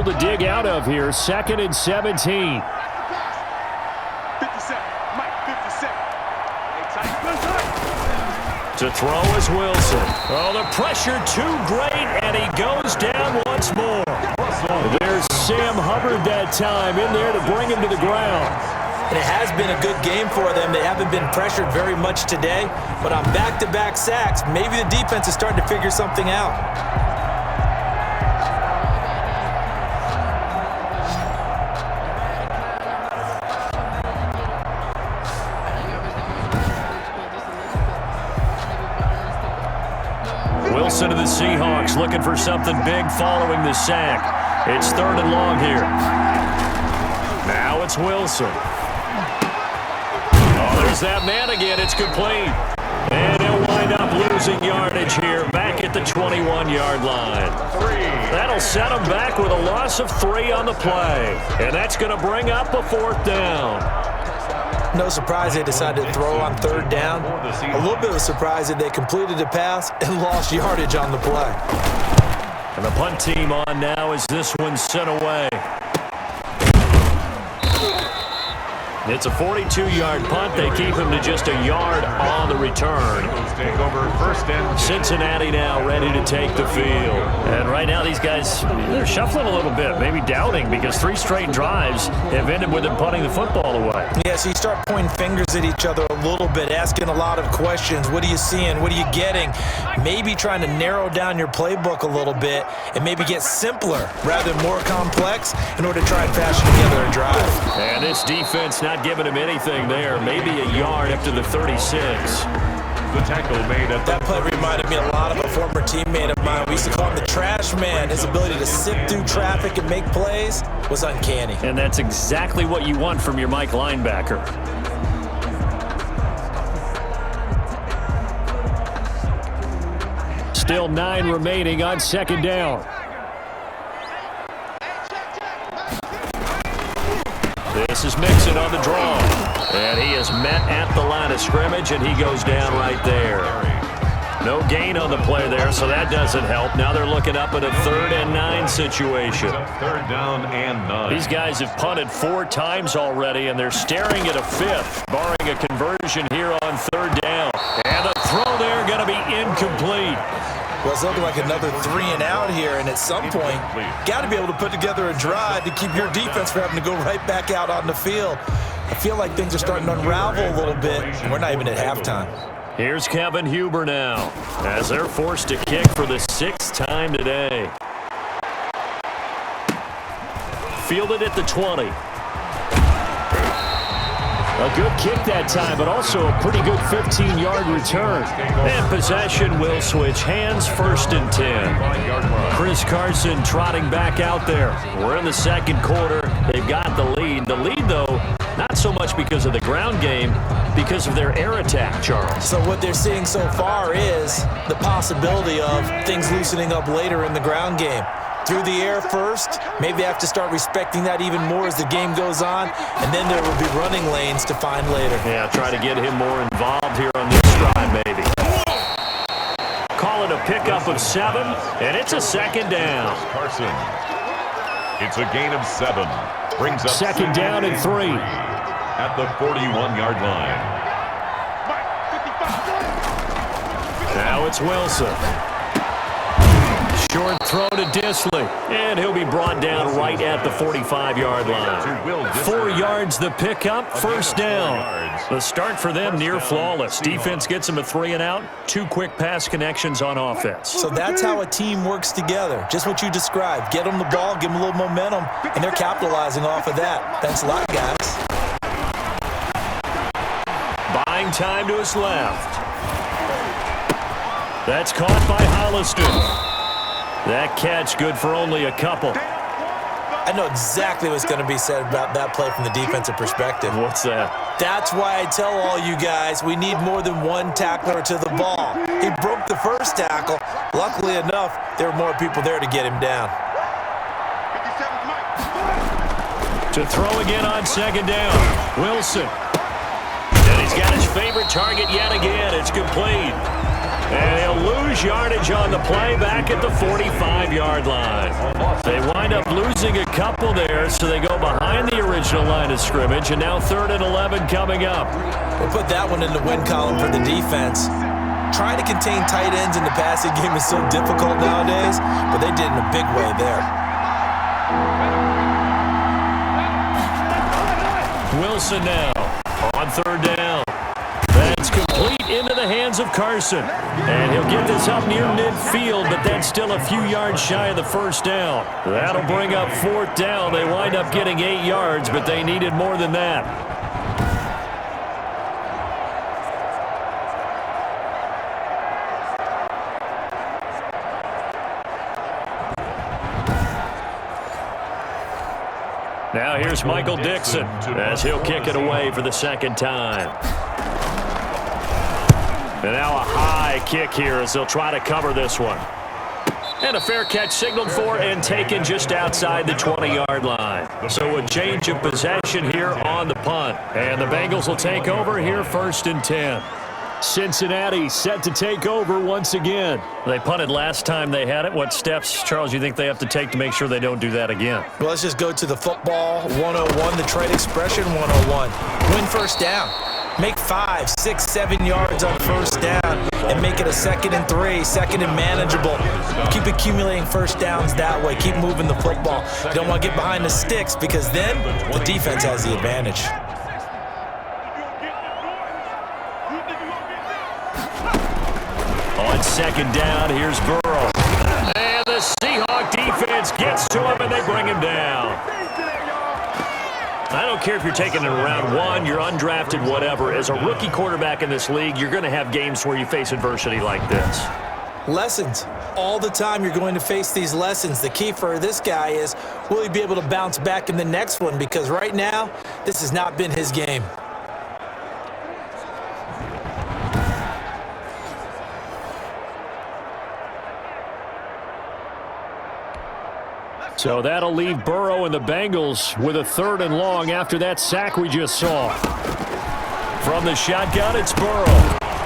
To dig out of here, 2nd and 17. 57. Mike, 57. To throw is Wilson. Oh, the pressure too great, and he goes down once more. There's Sam Hubbard that time in there to bring him to the ground. And it has been a good game for them. They haven't been pressured very much today, but on back-to-back sacks, maybe the defense is starting to figure something out. Wilson to the Seahawks looking for something big following the sack. It's 3rd and long here. Now it's Wilson. Oh, there's that man again. It's complete. And he'll wind up losing yardage here back at the 21-yard line. That'll set him back with a loss of 3 on the play. And that's going to bring up a 4th down. No surprise they decided to throw on 3rd down. A little bit of a surprise that they completed the pass and lost yardage on the play. And the punt team on now as this one's sent away. It's a 42-yard punt. They keep him to just a yard on the return. Take over 1st and Cincinnati now ready to take the field. And right now these guys, they're shuffling a little bit, maybe doubting because 3 straight drives have ended with them punting the football away. Yeah, so you start pointing fingers at each other a little bit, asking a lot of questions. What are you seeing? What are you getting? Maybe trying to narrow down your playbook a little bit and maybe get simpler rather than more complex in order to try and fashion together a drive. And this defense not giving him anything there, maybe a yard up to the 36. the tackle made at that play reminded me a lot of a former teammate of mine. We used to call him the trash man. His ability to sift through traffic and make plays was uncanny. And that's exactly what you want from your Mike linebacker. Still 9 remaining on 2nd down. This is Mixon on the draw. And he is met at the line of scrimmage, and he goes down right there. No gain on the play there, so that doesn't help. Now they're looking up at a 3rd and 9 situation. 3rd down and 9. These guys have punted 4 times already, and they're staring at a 5th, barring a conversion here on 3rd down. And the throw there going to be incomplete. Well, it's looking like another 3 and out here, and at some point, got to be able to put together a drive to keep your defense from having to go right back out on the field. I feel like things are starting to unravel a little bit, and we're not even at halftime. Here's Kevin Huber now, as they're forced to kick for the 6th time today. Fielded at the 20. A good kick that time, but also a pretty good 15-yard return. And possession will switch hands, 1st and 10. Chris Carson trotting back out there. We're in the 2nd quarter. They've got the lead. The lead, though, not so much because of the ground game, because of their air attack, Charles. So what they're seeing so far is the possibility of things loosening up later in the ground game. Through the air first, maybe they have to start respecting that even more as the game goes on, and then there will be running lanes to find later. Yeah, try to get him more involved here on this drive, maybe. Call it a pickup of 7, and it's a 2nd down. Carson. It's a gain of 7. Brings up 2nd down and 3. At the 41-yard line. Now it's Wilson. Short throw to Disley, and he'll be brought down right at the 45-yard line. 4 yards the pickup, 1st down. The start for them near flawless. Defense gets them a 3 and out, 2 quick pass connections on offense. So that's how a team works together. Just what you described. Get them the ball, give them a little momentum, and they're capitalizing off of that. Thanks a lot, guys. Buying time to his left. That's caught by Hollister. That catch good for only a couple. I know exactly what's going to be said about that play from the defensive perspective. What's that? That's why I tell all you guys we need more than one tackler to the ball. He broke the first tackle. Luckily enough, there were more people there to get him down. To throw again on 2nd down. Wilson. And he's got his favorite target yet again. It's complete. And he'll lose yardage on the play back at the 45-yard line. They wind up losing a couple there, so they go behind the original line of scrimmage, and now 3rd and 11 coming up. We'll put that one in the win column for the defense. Trying to contain tight ends in the passing game is so difficult nowadays, but they did in a big way there. Wilson now on 3rd down. That's complete into the hands of Carson. And he'll get this up near midfield, but that's still a few yards shy of the 1st down. That'll bring up 4th down. They wind up getting 8 yards, but they needed more than that. Now here's Michael Dixon as he'll kick it away for the 2nd time. And now a high kick here as they'll try to cover this one. And a fair catch signaled for and taken just outside the 20-yard line. So a change of possession here on the punt. And the Bengals will take over here 1st and 10. Cincinnati set to take over once again. They punted last time they had it. What steps, Charles, you think they have to take to make sure they don't do that again? Well, let's just go to the football 101, the trade expression 101. Win 1st down. Make 5, 6, 7 yards on 1st down and make it a 2nd and 3, 2nd and manageable. Keep accumulating 1st downs that way. Keep moving the football. You don't want to get behind the sticks because then the defense has the advantage. On 2nd down, here's Burrow. And the Seahawk defense gets to him and they bring him down. I don't care if you're taking it in round 1, you're undrafted, whatever. As a rookie quarterback in this league, you're going to have games where you face adversity like this. Lessons. All the time you're going to face these lessons. The key for this guy is, will he be able to bounce back in the next one? Because right now, this has not been his game. So that'll leave Burrow and the Bengals with a 3rd and long after that sack we just saw. From the shotgun, it's Burrow.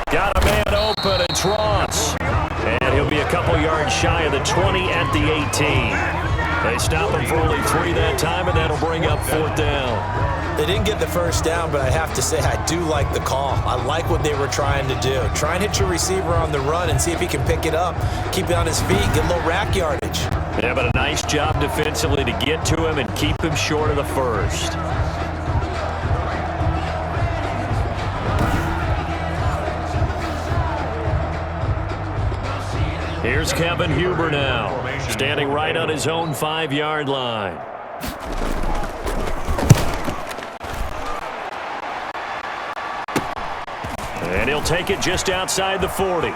Got a man wide open. It's Ross. And he'll be a couple yards shy of the 20 at the 18. They stop him for only 3 that time, and that'll bring up 4th down. They didn't get the first down, but I have to say I do like the call. I like what they were trying to do. Try and hit your receiver on the run and see if he can pick it up, keep it on his feet, get a little rack yardage. Yeah, but a nice job defensively to get to him and keep him short of the first. Here's Kevin Huber now, standing right on his own 5-yard line. And he'll take it just outside the 40.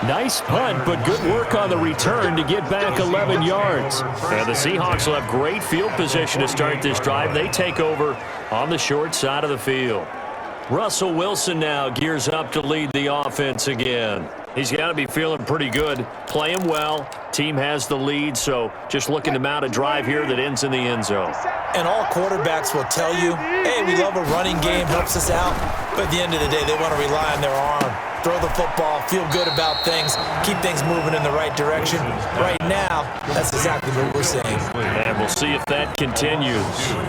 Nice punt, but good work on the return to get back 11 yards. And the Seahawks will have great field position to start this drive. They take over on the short side of the field. Russell Wilson now gears up to lead the offense again. He's got to be feeling pretty good, playing well. Team has the lead, so just looking to mount a drive here that ends in the end zone. And all quarterbacks will tell you, hey, we love a running game, helps us out. But at the end of the day, they want to rely on their arm. Throw the football, feel good about things, keep things moving in the right direction. Right now, that's exactly what we're seeing. And we'll see if that continues.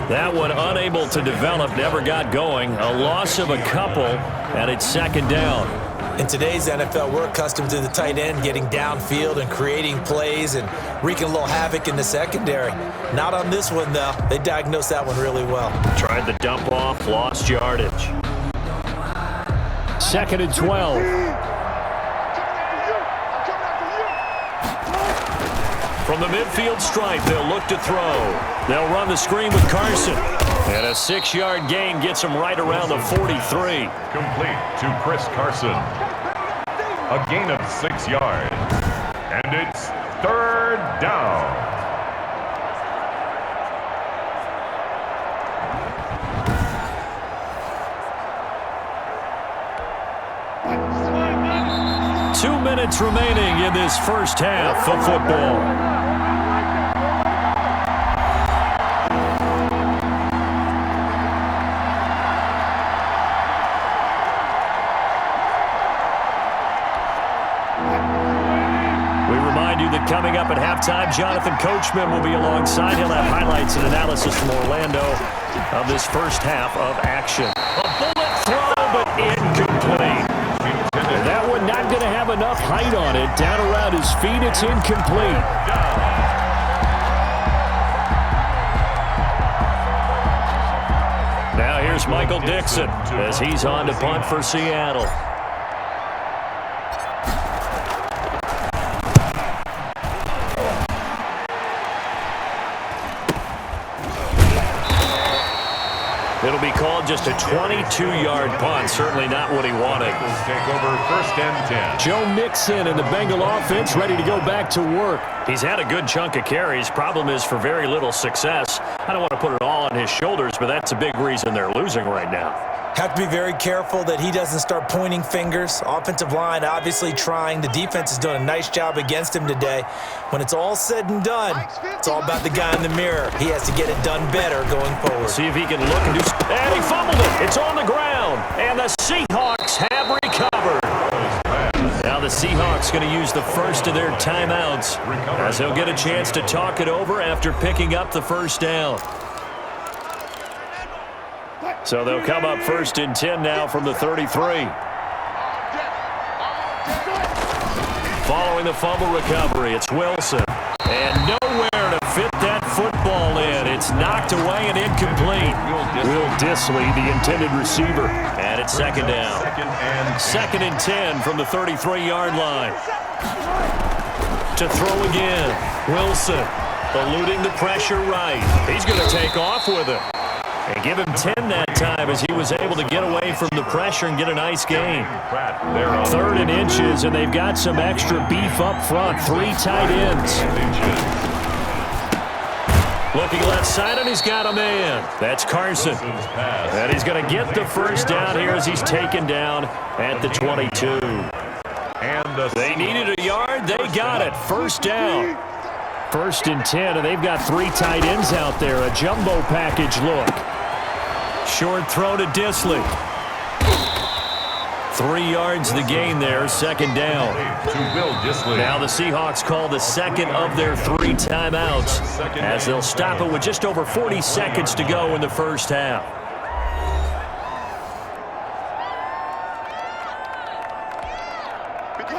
That one unable to develop, never got going. A loss of a couple, and it's 2nd down. In today's NFL, we're accustomed to the tight end getting downfield and creating plays and wreaking a little havoc in the secondary. Not on this one, though. They diagnosed that one really well. Tried the dump off, lost yardage. 2nd and 12. From the midfield stripe, they'll look to throw. They'll run the screen with Carson. And a 6-yard gain gets him right around the 43. Complete to Chris Carson. A gain of 6 yards. And it's 3rd down. Two minutes remaining in this first half of football. Coming up at halftime, Jonathan Coachman will be alongside. He'll have highlights and analysis from Orlando of this first half of action. A bullet throw, but incomplete. That one not going to have enough height on it. Down around his feet, it's incomplete. Now here's Michael Dixon as he's on to punt for Seattle. It'll be called just a 22-yard punt. Certainly not what he wanted. Take over 1st and 10. Joe Mixon and the Bengal offense ready to go back to work. He's had a good chunk of carries. Problem is for very little success. I don't want to put it all on his shoulders, but that's a big reason they're losing right now. Have to be very careful that he doesn't start pointing fingers. Offensive line obviously trying. The defense has done a nice job against him today. When it's all said and done, it's all about the guy in the mirror. He has to get it done better going forward. See if he can look and do... And he fumbled it. It's on the ground. And the Seahawks have recovered. Now the Seahawks going to use the first of their timeouts as they'll get a chance to talk it over after picking up the first down. So they'll come up 1st and 10 now from the 33. Following the fumble recovery, it's Wilson. And nowhere to fit that football in. It's knocked away and incomplete. Will Dissly, the intended receiver. And it's 2nd down. 2nd and 10 from the 33-yard line. To throw again. Wilson eluding the pressure right. He's going to take off with it. And give him 10 that time as he was able to get away from the pressure and get a nice gain. 3rd and inches, and they've got some extra beef up front. 3 tight ends. Looking left side, and he's got a man. That's Carson. And he's going to get the first down here as he's taken down at the 22. They needed a yard. They got it. First down. 1st and 10, and they've got 3 tight ends out there. A jumbo package look. Short throw to Dissly. 3 yards the gain there, second down. Now the Seahawks call the second of their 3 timeouts as they'll stop it with just over 40 seconds to go in the first half.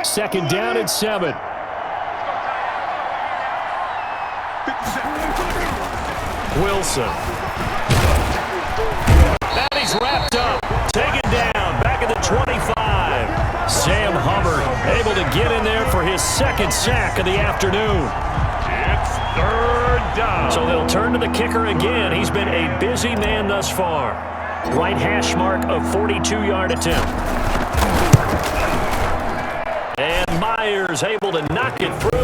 Second down and 7. Wilson. That he's wrapped up. Taken down. Back at the 25. Sam Hubbard able to get in there for his second sack of the afternoon. It's third down. So they'll turn to the kicker again. He's been a busy man thus far. Right hash mark of 42-yard attempt. And Myers able to knock it through.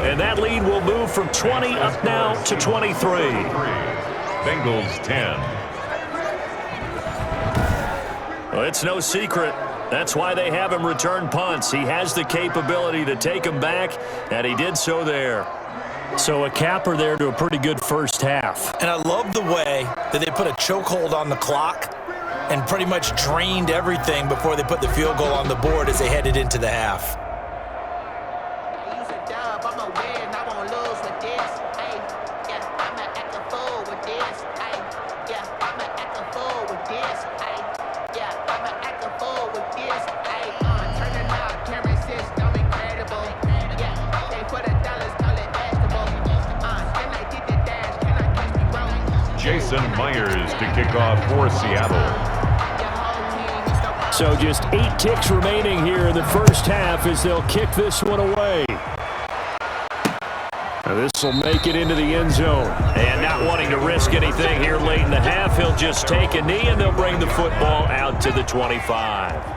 And that lead will move from 20 up now to 23. Bengals 10. Well, it's no secret. That's why they have him return punts. He has the capability to take them back, and he did so there. So a capper there to a pretty good first half. And I love the way that they put a chokehold on the clock and pretty much drained everything before they put the field goal on the board as they headed into the half. Myers to kick off for Seattle. So just 8 ticks remaining here in the first half as they'll kick this one away. This will make it into the end zone. And not wanting to risk anything here late in the half, he'll just take a knee and they'll bring the football out to the 25.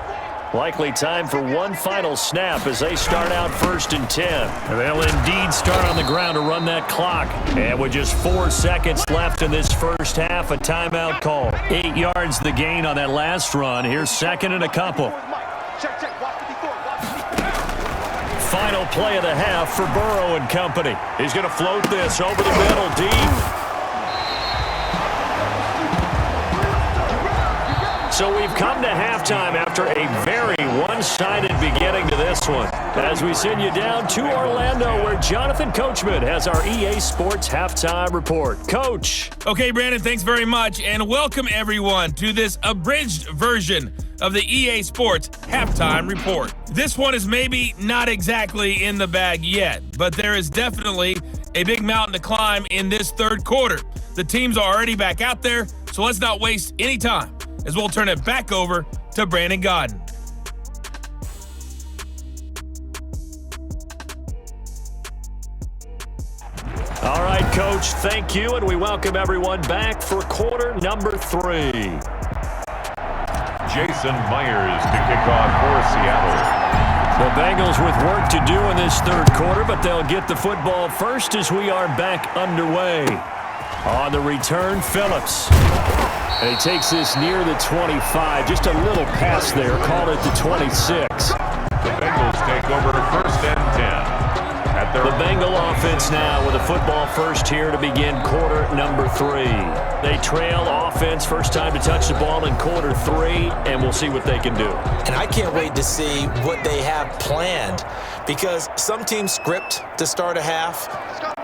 Likely time for one final snap as they start out 1st and 10. They'll indeed start on the ground to run that clock. And with just 4 seconds left in this first half, a timeout call. 8 yards the gain on that last run. Here's second and a couple. Final play of the half for Burrow and company. He's going to float this over the middle deep. So we've come to halftime after a very one-sided beginning to this one. As we send you down to Orlando, where Jonathan Coachman has our EA Sports Halftime Report. Coach. Okay, Brandon, thanks very much, and welcome everyone to this abridged version of the EA Sports Halftime Report. This one is maybe not exactly in the bag yet, but there is definitely a big mountain to climb in this third quarter. The teams are already back out there, so let's not waste any time, as we'll turn it back over to Brandon Godden. All right, Coach, thank you, and we welcome everyone back for quarter number 3. Jason Myers to kick off for Seattle. The Bengals with work to do in this third quarter, but they'll get the football first as we are back underway. On the return, Phillips. And he takes this near the 25. Just a little pass there. Call it the 26. The Bengals take over 1st and 10. The Bengal offense now with a football first here to begin quarter number 3. They trail offense, first time to touch the ball in quarter 3, and we'll see what they can do. And I can't wait to see what they have planned, because some teams script to start a half.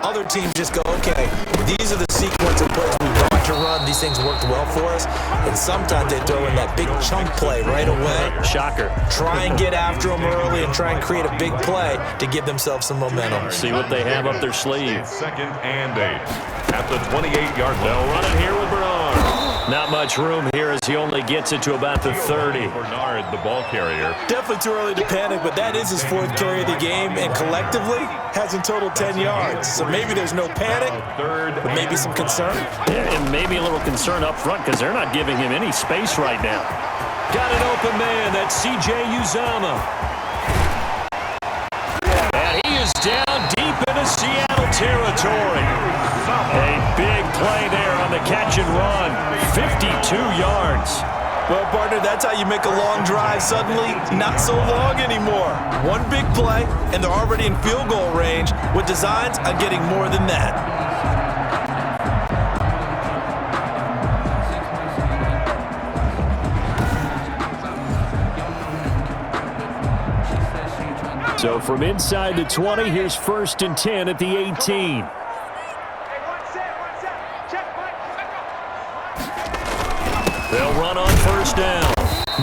Other teams just go, okay, these are the sequence of plays we want to run. These things worked well for us. And sometimes they throw in that big chunk play right away. Shocker. Try and get after them early and try and create a big play to give themselves some momentum. See what they have up their sleeve. 2nd and 8. At the 28-yard line. They'll run it here with Bernard. Not much room here as he only gets it to about the 30. Bernard, the ball carrier. Definitely too early to panic, but that is his 4th carry of the game, and collectively has in total 10 yards. So maybe there's no panic, but maybe some concern. Yeah, and maybe a little concern up front because they're not giving him any space right now. Got an open man. That's C.J. Uzama. And he is down deep into Seattle territory. A big play there on the catch and run. 52 yards. Well, partner, that's how you make a long drive suddenly not so long anymore. One big play, and they're already in field goal range with designs on getting more than that. So from inside the 20, here's 1st and 10 at the 18. They'll run on 1st down.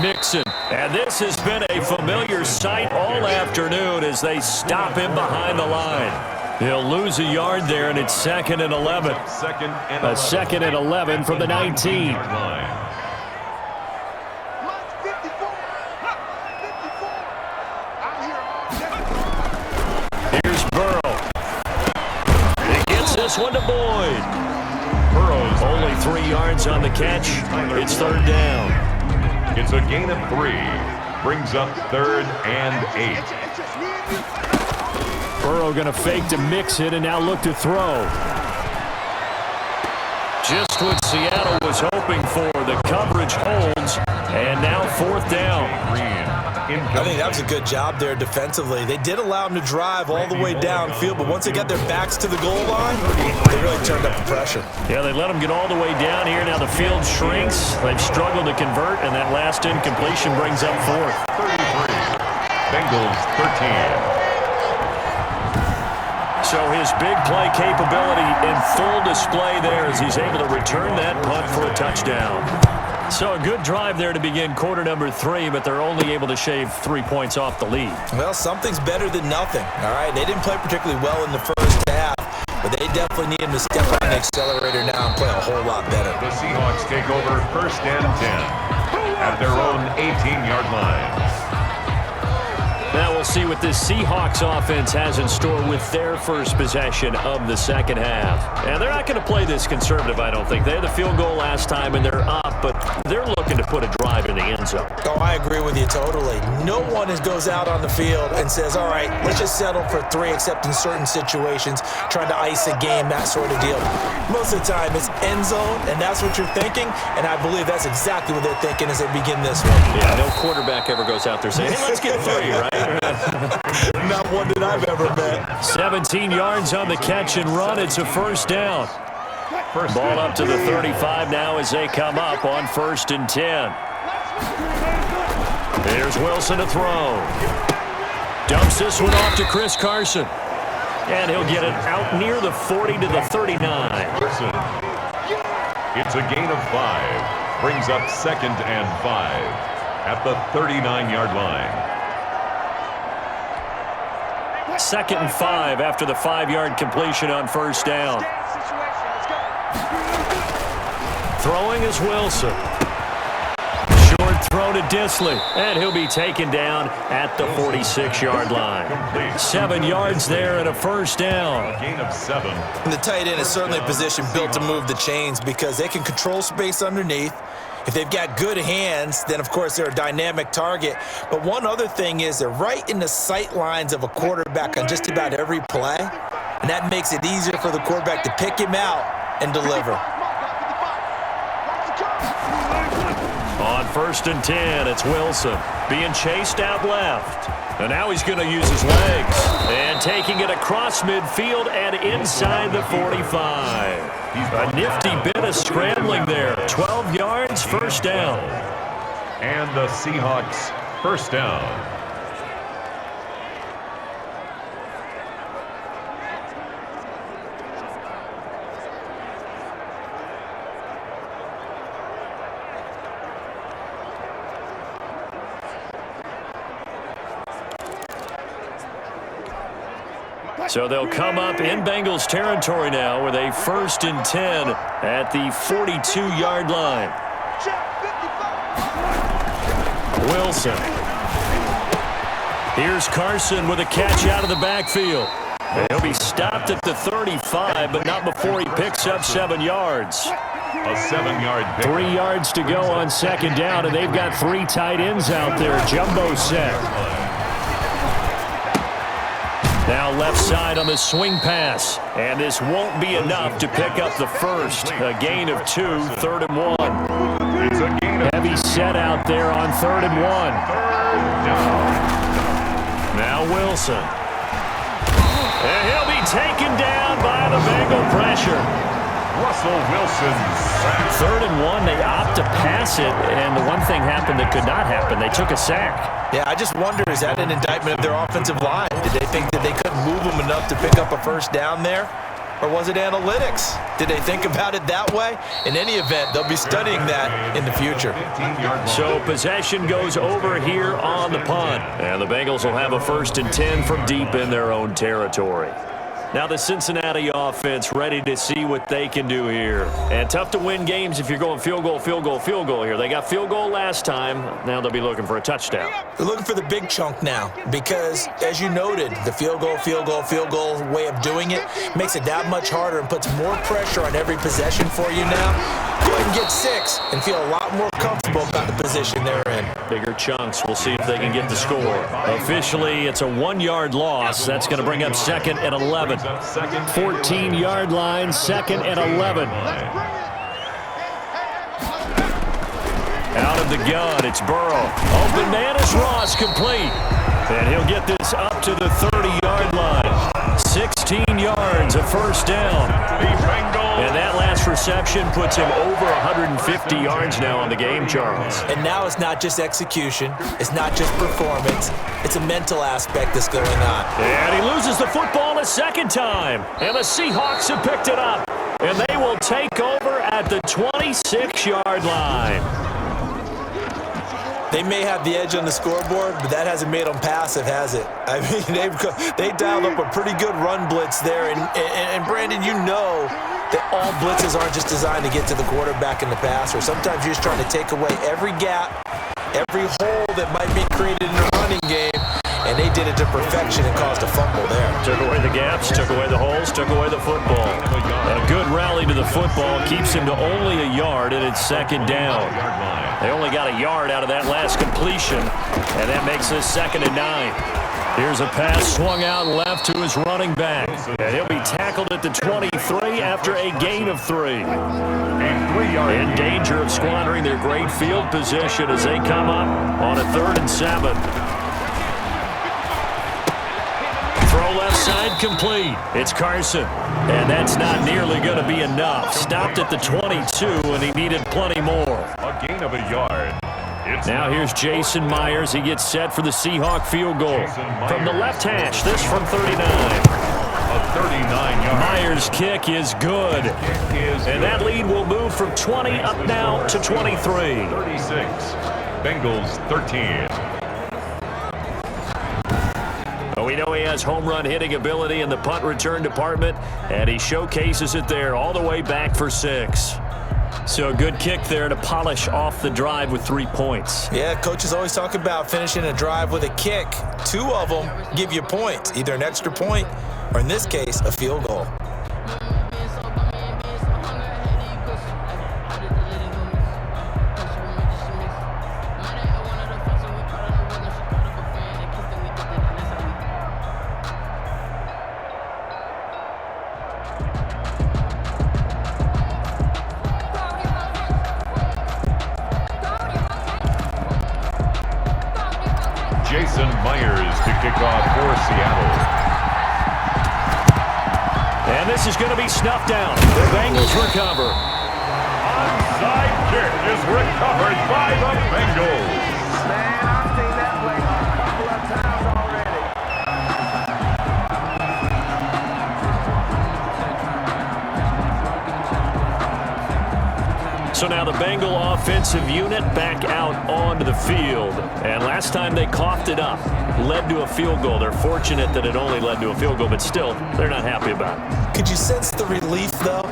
Mixon. And this has been a familiar sight all afternoon as they stop him behind the line. He'll lose a yard there, and it's 2nd and 11. A 2nd and 11 from the 19. Here's Burrow. He gets this one to Boyd. Burrow's only 3 yards on the catch. It's 3rd down. It's a gain of 3. Brings up 3rd and 8. Burrow going to fake to mix it and now look to throw. Just what Seattle was hoping for. The coverage holds, and now 4th down. I think that was a good job there defensively. They did allow them to drive all the way downfield, but once they got their backs to the goal line, they really turned up the pressure. Yeah, they let them get all the way down here. Now the field shrinks. They've struggled to convert, and that last incompletion brings up 4th. 33. Bengals 13. So his big play capability in full display there as he's able to return that punt for a touchdown. So a good drive there to begin quarter number 3, but they're only able to shave 3 points off the lead. Well, something's better than nothing, all right? They didn't play particularly well in the first half, but they definitely need him to step on the accelerator now and play a whole lot better. The Seahawks take over 1st and 10 at their own 18-yard line. Now we'll see what this Seahawks offense has in store with their first possession of the second half. And they're not going to play this conservative, I don't think. They had the field goal last time, and they're up, but they're looking to put a drive in the end zone. Oh, I agree with you totally. No one goes out on the field and says, all right, let's just settle for 3, except in certain situations, trying to ice a game, that sort of deal. Most of the time, it's end zone, and that's what you're thinking, and I believe that's exactly what they're thinking as they begin this one. Yeah, no quarterback ever goes out there saying, hey, let's get 3, right? Not one that I've ever met. 17 yards on the catch and run. It's a 1st down. Ball up to the 35 now as they come up on 1st and 10. Here's Wilson to throw. Dumps this one off to Chris Carson. And he'll get it out near the 40 to the 39. It's a gain of 5. Brings up 2nd and 5 at the 39-yard line. 2nd and 5 after the 5-yard completion on 1st down. Throwing is Wilson. Short throw to Disley, and he'll be taken down at the 46-yard line. 7 yards there and a 1st down. A gain of 7. And the tight end is certainly a position built to move the chains because they can control space underneath. If they've got good hands, then, of course, they're a dynamic target. But one other thing is they're right in the sight lines of a quarterback on just about every play, and that makes it easier for the quarterback to pick him out and deliver. On 1st and 10, it's Wilson being chased out left. And now he's going to use his legs. And taking it across midfield and inside the 45. A nifty bit of scrambling there. 12 yards, 1st down. And the Seahawks 1st down. So they'll come up in Bengals territory now with a 1st and 10 at the 42-yard line. Wilson. Here's Carson with a catch out of the backfield. And he'll be stopped at the 35, but not before he picks up 7 yards. A 7-yard pick. 3 yards to go on 2nd down, and they've got 3 tight ends out there. Jumbo set. Now left side on the swing pass. And this won't be enough to pick up the 1st. A gain of 2, 3rd and 1. It's a gain of Heavy set out there on 3rd and 1. Now Wilson. And he'll be taken down by the Bengal pressure. Russell Wilson sacked. 3rd and 1, they opt to pass it, and the one thing happened that could not happen. They took a sack. Yeah, I just wonder, is that an indictment of their offensive line? Did they think that they couldn't move them enough to pick up a first down there? Or was it analytics? Did they think about it that way? In any event, they'll be studying that in the future. So possession goes over here on the punt. And the Bengals will have a 1st and 10 from deep in their own territory. Now the Cincinnati offense ready to see what they can do here. And tough to win games if you're going field goal, field goal, field goal here. They got field goal last time. Now they'll be looking for a touchdown. They're looking for the big chunk now because, as you noted, the field goal way of doing it makes it that much harder and puts more pressure on every possession for you now. Go ahead and get 6 and feel a lot more comfortable about the position they're in. Bigger chunks. We'll see if they can get the score. Officially, it's a 1-yard loss. That's going to bring up 2nd and 11. 14-yard line, 2nd and 11. Out of the gun, it's Burrow. Open man is Ross, complete. And he'll get this up to the 30-yard line. 16 yards, a first down. And that last reception puts him over 150 yards now on the game, Charles. And now it's not just execution. It's not just performance. It's a mental aspect that's going on. And he loses the football a second time. And the Seahawks have picked it up. And they will take over at the 26-yard line. They may have the edge on the scoreboard, but that hasn't made them passive, has it? I mean, they dialed up a pretty good run blitz there. And Brandon, you know that all blitzes aren't just designed to get to the quarterback and the passer. Sometimes you're just trying to take away every gap, every hole that might be created in the running game, and they did it to perfection and caused a fumble there. Took away the gaps, took away the holes, took away the football. A good rally to the football keeps him to only a yard, and it's 2nd down. They only got a yard out of that last completion, and that makes this 2nd and 9. Here's a pass swung out left to his running back, and he'll be tackled at the 23 after a gain of 3. In danger of squandering their great field position as they come up on a 3rd and 7. Throw left side complete. It's Carson. And that's not nearly going to be enough. Stopped at the 22, and he needed plenty more. A gain of a yard. Now here's Jason Myers. He gets set for the Seahawk field goal. From the left hash, this from 39. A 39-yard. Myers' kick is good. And that lead will move from 20 up now to 23. 36. Bengals 13. We know he has home run hitting ability in the punt return department, and he showcases it there all the way back for 6. So a good kick there to polish off the drive with 3 points. Yeah, coaches always talk about finishing a drive with a kick. 2 of them give you points, either an extra point or, in this case, a field goal. Jason Myers to kick off for Seattle. And this is going to be snuffed down. The Bengals recover. Onside kick is recovered by the Bengals. Man, I've seen that play a couple of times already. So now the Bengal offensive unit back out onto the field. And last time they coughed it up, led to a field goal. They're fortunate that it only led to a field goal, but still, they're not happy about it. Could you sense the relief, though,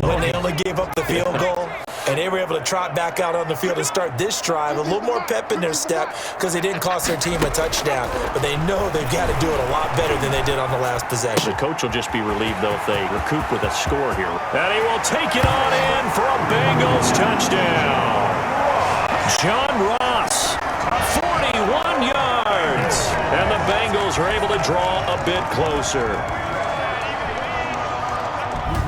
when they only gave up the field goal? And they were able to trot back out on the field and start this drive. A little more pep in their step because they didn't cost their team a touchdown. But they know they've got to do it a lot better than they did on the last possession. The coach will just be relieved, though, if they recoup with a score here. And he will take it on in for a Bengals touchdown. John Ross, 41 yards. And the Bengals are able to draw a bit closer.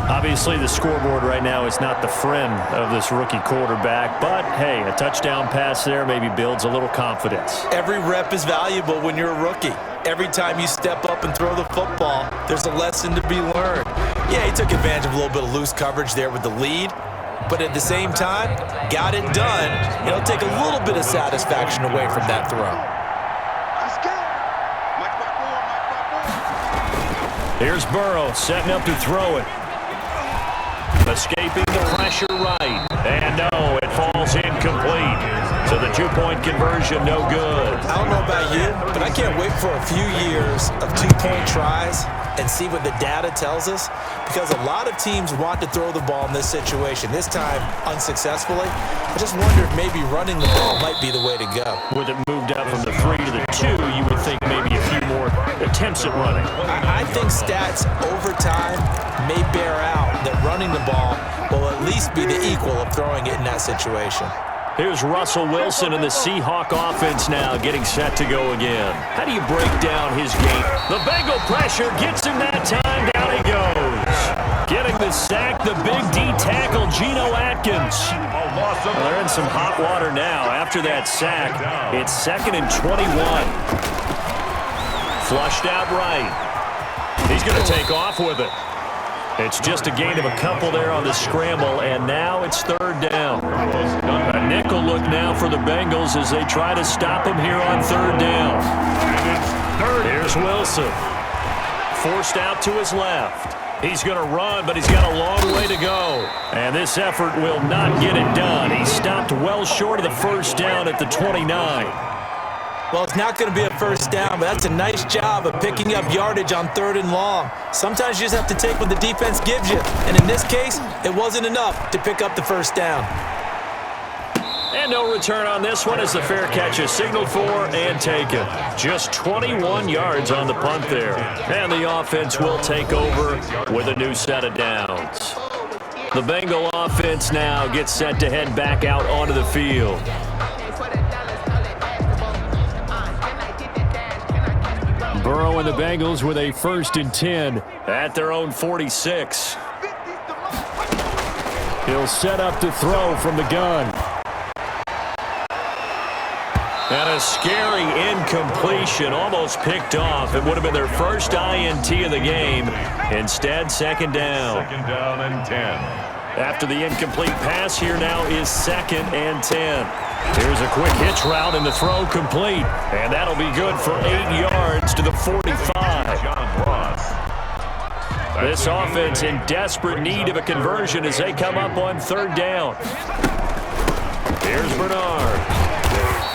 Obviously, the scoreboard right now is not the friend of this rookie quarterback, but hey, a touchdown pass there maybe builds a little confidence. Every rep is valuable when you're a rookie. Every time you step up and throw the football, there's a lesson to be learned. Yeah, he took advantage of a little bit of loose coverage there with the lead, but at the same time, got it done. It'll take a little bit of satisfaction away from that throw. Here's Burrow setting up to throw it. Escaping the pressure right. And no, it falls incomplete. So the two-point conversion, no good. I don't know about you, but I can't wait for a few years of two-point tries and see what the data tells us, because a lot of teams want to throw the ball in this situation, this time unsuccessfully. I just wonder if maybe running the ball might be the way to go. With it moved up from the 3 to the 2, you would think maybe a few more attempts at running. I think stats over time may bear out that running the ball will at least be the equal of throwing it in that situation. Here's Russell Wilson and the Seahawk offense now getting set to go again. How do you break down his game? The Bengal pressure gets him that time. Down he goes. Getting the sack, the big D tackle, Geno Atkins. Well, they're in some hot water now. After that sack, it's 2nd and 21. Flushed out right. He's going to take off with it. It's just a gain of a couple there on the scramble, and now it's 3rd down. A nickel look now for the Bengals as they try to stop him here on 3rd down. Here's Wilson. Forced out to his left. He's going to run, but he's got a long way to go. And this effort will not get it done. He stopped well short of the 1st down at the 29. Well, it's not going to be a 1st down, but that's a nice job of picking up yardage on 3rd and long. Sometimes you just have to take what the defense gives you, and in this case, it wasn't enough to pick up the 1st down. And no return on this one as the fair catch is signaled for and taken. Just 21 yards on the punt there. And the offense will take over with a new set of downs. The Bengal offense now gets set to head back out onto the field. Burrow and the Bengals with a 1st and 10 at their own 46. He'll set up to throw from the gun. And a scary incompletion, almost picked off. It would have been their first INT of the game. Instead, 2nd down. 2nd down and 10. After the incomplete pass, here now is 2nd and 10. Here's a quick hitch route and the throw complete. And that'll be good for 8 yards to the 45. This offense in desperate need of a conversion as they come up on 3rd down. Here's Bernard.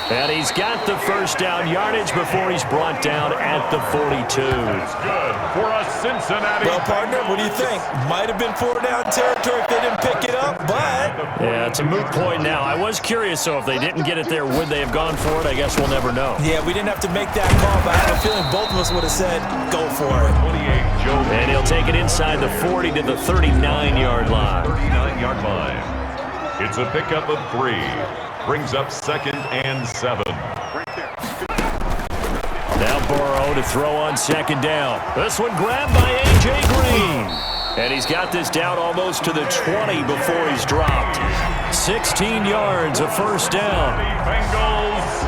And he's got the 1st down yardage before he's brought down at the 42. That's good for a Cincinnati. Well, partner, what do you think? Might have been 4-down territory if they didn't pick it up, but... Yeah, it's a moot point now. I was curious, so if they didn't get it there, would they have gone for it? I guess we'll never know. Yeah, we didn't have to make that call, but I have a feeling both of us would have said, go for it. 28, Joe. And he'll take it inside the 40 to the 39-yard line. 39-yard line. It's a pickup of 3. Brings up 2nd and 7. Now Burrow to throw on 2nd down. This one grabbed by A.J. Green. And he's got this down almost to the 20 before he's dropped. 16 yards, a 1st down. Bengals.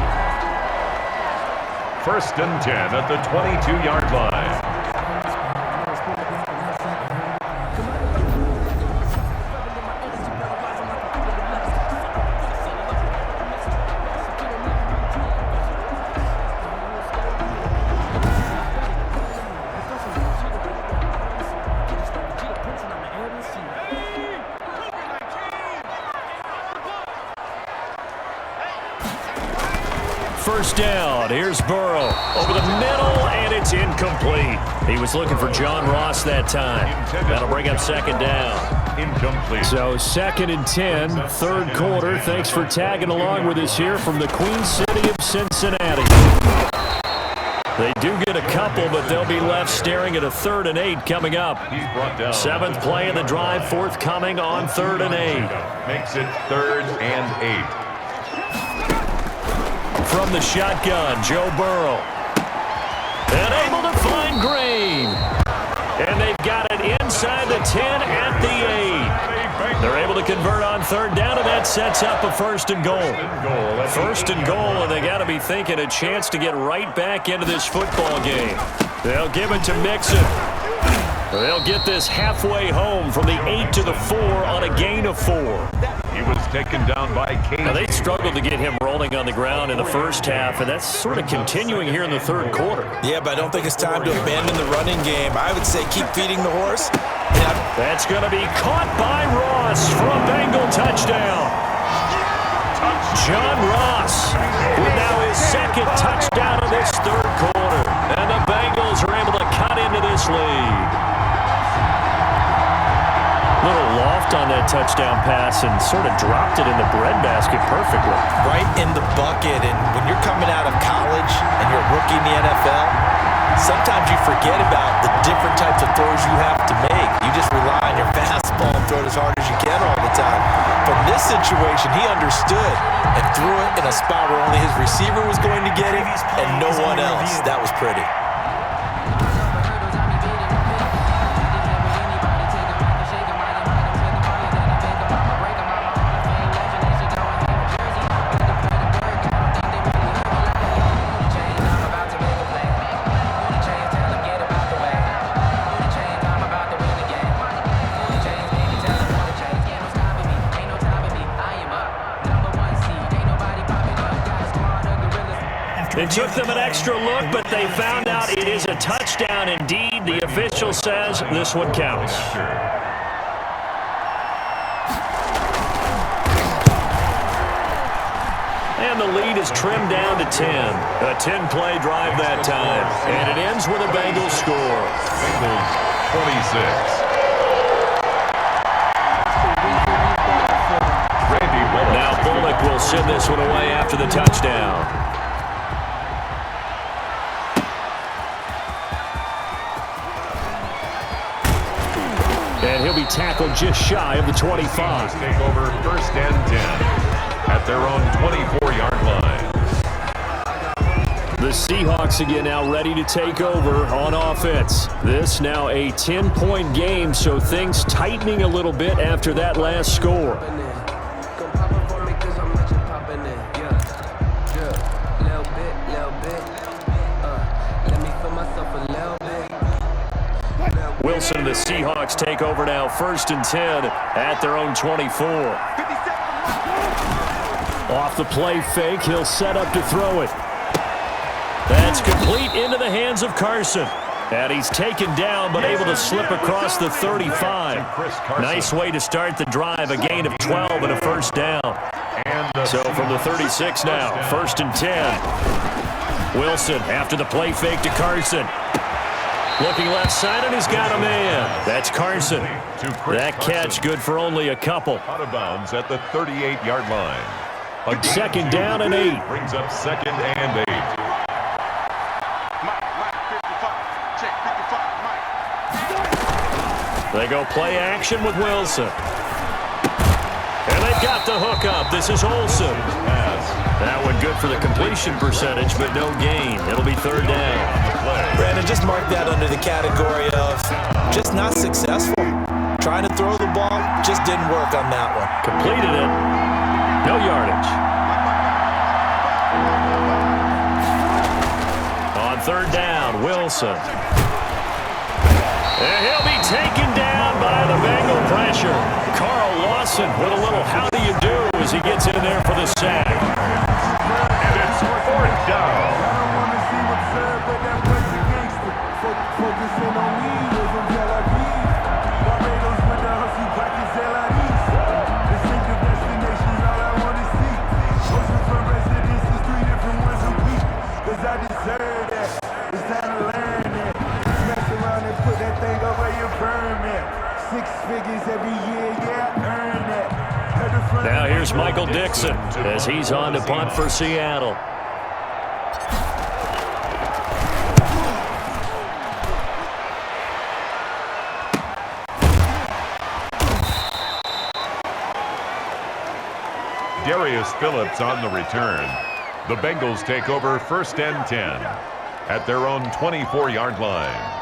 1st and 10 at the 22-yard line. First down. Here's Burrow over the middle, and it's incomplete. He was looking for John Ross that time. That'll bring up 2nd down. Incomplete. So 2nd and 10, 3rd quarter. Thanks for tagging along with us here from the Queen City of Cincinnati. They do get a couple, but they'll be left staring at a 3rd and 8 coming up. He's brought down. 7th play of the drive, forthcoming on 3rd and 8. Makes it 3rd and 8. From the shotgun, Joe Burrow. And able to find Green. And they've got it inside the 10 at the 8. They're able to convert on 3rd down, and that sets up a 1st and goal. 1st and goal, and they got to be thinking a chance to get right back into this football game. They'll give it to Mixon. They'll get this halfway home from the 8 to the 4 on a gain of 4. He was taken down by Cage. Now, they struggled to get him rolling on the ground in the first half, and that's sort of continuing here in the third quarter. Yeah, but I don't think it's time to abandon the running game. I would say keep feeding the horse. That's going to be caught by Ross for a Bengal touchdown. John Ross with now his second touchdown of this third quarter. And the Bengals are able to cut into this lead. Little loft on that touchdown pass and sort of dropped it in the breadbasket perfectly. Right in the bucket. And when you're coming out of college and you're a rookie in the NFL, sometimes you forget about the different types of throws you have to make. You just rely on your fastball and throw it as hard as you can all the time. But in this situation, he understood and threw it in a spot where only his receiver was going to get it and no one else. That was pretty. It took them an extra look, but they found out it is a touchdown indeed. The official says this one counts. And the lead is trimmed down to 10. A 10-play drive that time. And it ends with a Bengals score. Bengals 26. Now Bullock will send this one away after the touchdown. And he'll be tackled just shy of the 25. Take over first and 10 at their own 24-yard line. The Seahawks again now ready to take over on offense. This now a 10-point game, so things tightening a little bit after that last score. Wilson and the Seahawks take over now, first and 10 at their own 24. Off the play fake, he'll set up to throw it. That's complete into the hands of Carson. And he's taken down, but able to slip across the 35. Nice way to start the drive, a gain of 12 and a first down. So from the 36 now, first and 10. Wilson after the play fake to Carson. Looking left side, and he's got a man. That's Carson. That catch good for only a couple. Out of bounds at the 38-yard line. Second down and 8. Brings up second and 8. They go play action with Wilson. And they've got the hook up. This is Olsen. That one good for the completion percentage, but no gain. It'll be third down. Brandon, just mark that under the category of just not successful. Trying to throw the ball, just didn't work on that one. Completed it. No yardage. On third down, Wilson. And he'll be taken down by the Bengal pressure. Carl Lawson with a little how do you do as he gets in there for the sack. And it's fourth down. Now here's Michael Dixon as he's on to punt for Seattle. Darius Phillips on the return. The Bengals take over first and 10 at their own 24-yard line.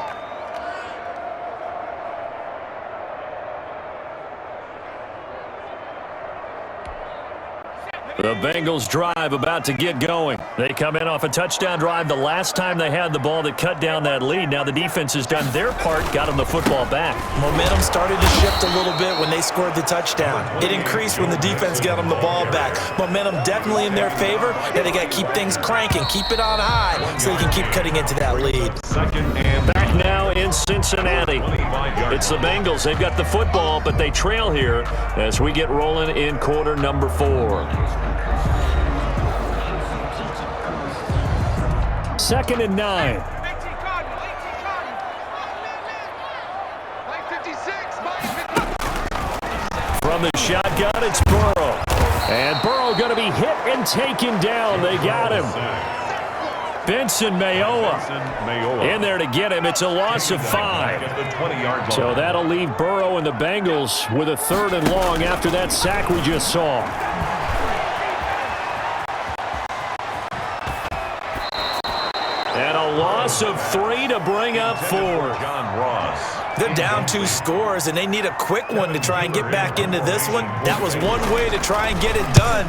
The Bengals drive about to get going. They come in off a touchdown drive the last time they had the ball that cut down that lead. Now the defense has done their part, got them the football back. Momentum started to shift a little bit when they scored the touchdown. It increased when the defense got them the ball back. Momentum definitely in their favor. Now they got to keep things cranking, keep it on high so they can keep cutting into that lead. Back now in Cincinnati. It's the Bengals. They've got the football, but they trail here as we get rolling in quarter number 4. 2nd and 9. From the shotgun, it's Burrow. And Burrow going to be hit and taken down. They got him. Benson Mayowa in there to get him. It's a loss of 5. So that'll leave Burrow and the Bengals with a 3rd and long after that sack we just saw. And a loss of 3 to bring up 4. They're down 2 scores, and they need a quick one to try and get back into this one. That was one way to try and get it done.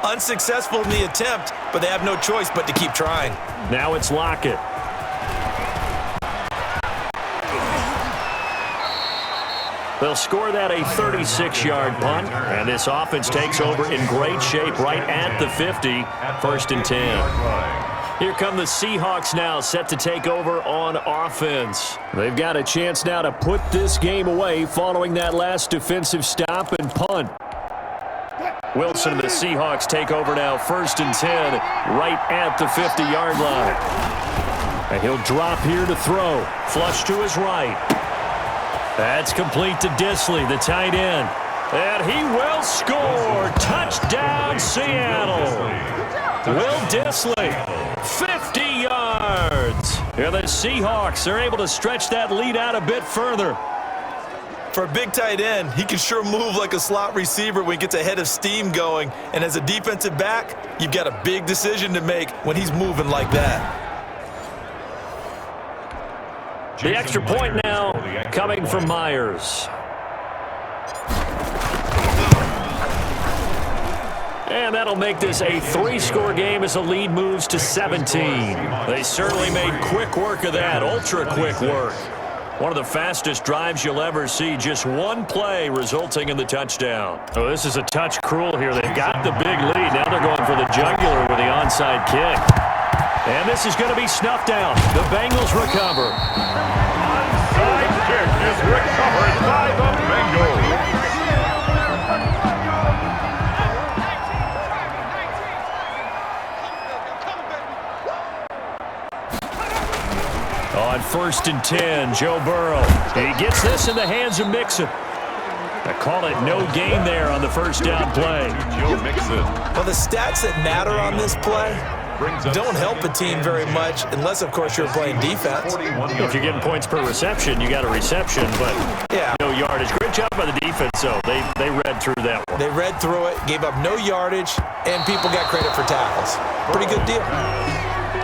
Unsuccessful in the attempt, but they have no choice but to keep trying. Now it's Lockett. They'll score that a 36-yard punt, and this offense takes over in great shape right at the 50, 1st and 10. Here come the Seahawks now, set to take over on offense. They've got a chance now to put this game away following that last defensive stop and punt. Wilson and the Seahawks take over now, 1st and 10, right at the 50-yard line. And he'll drop here to throw. Flush to his right. That's complete to Disley, the tight end. And he will score. Touchdown, Seattle. Will Disley, 50 yards. And the Seahawks are able to stretch that lead out a bit further. For a big tight end, he can sure move like a slot receiver when he gets a head of steam going. And as a defensive back, you've got a big decision to make when he's moving like that. The extra point now coming from Myers. And that'll make this a 3-score game as the lead moves to 17. They certainly made quick work of that, ultra-quick work. One of the fastest drives you'll ever see, just one play resulting in the touchdown. Oh, this is a touch cruel here. They've got the big lead. Now they're going for the jugular with the onside kick. And this is going to be snuffed out. The Bengals recover. Onside kick is recovered by the Bengals. On 1st and 10, Joe Burrow. He gets this in the hands of Mixon. I call it no gain there on the first down play. Joe Mixon. Well, the stats that matter on this play don't help a team very much unless, of course, you're playing defense. If you're getting points per reception, you got a reception, but no yardage. Great job by the defense, though. They read through that one. They read through it, gave up no yardage, and people got credit for tackles. Pretty good deal.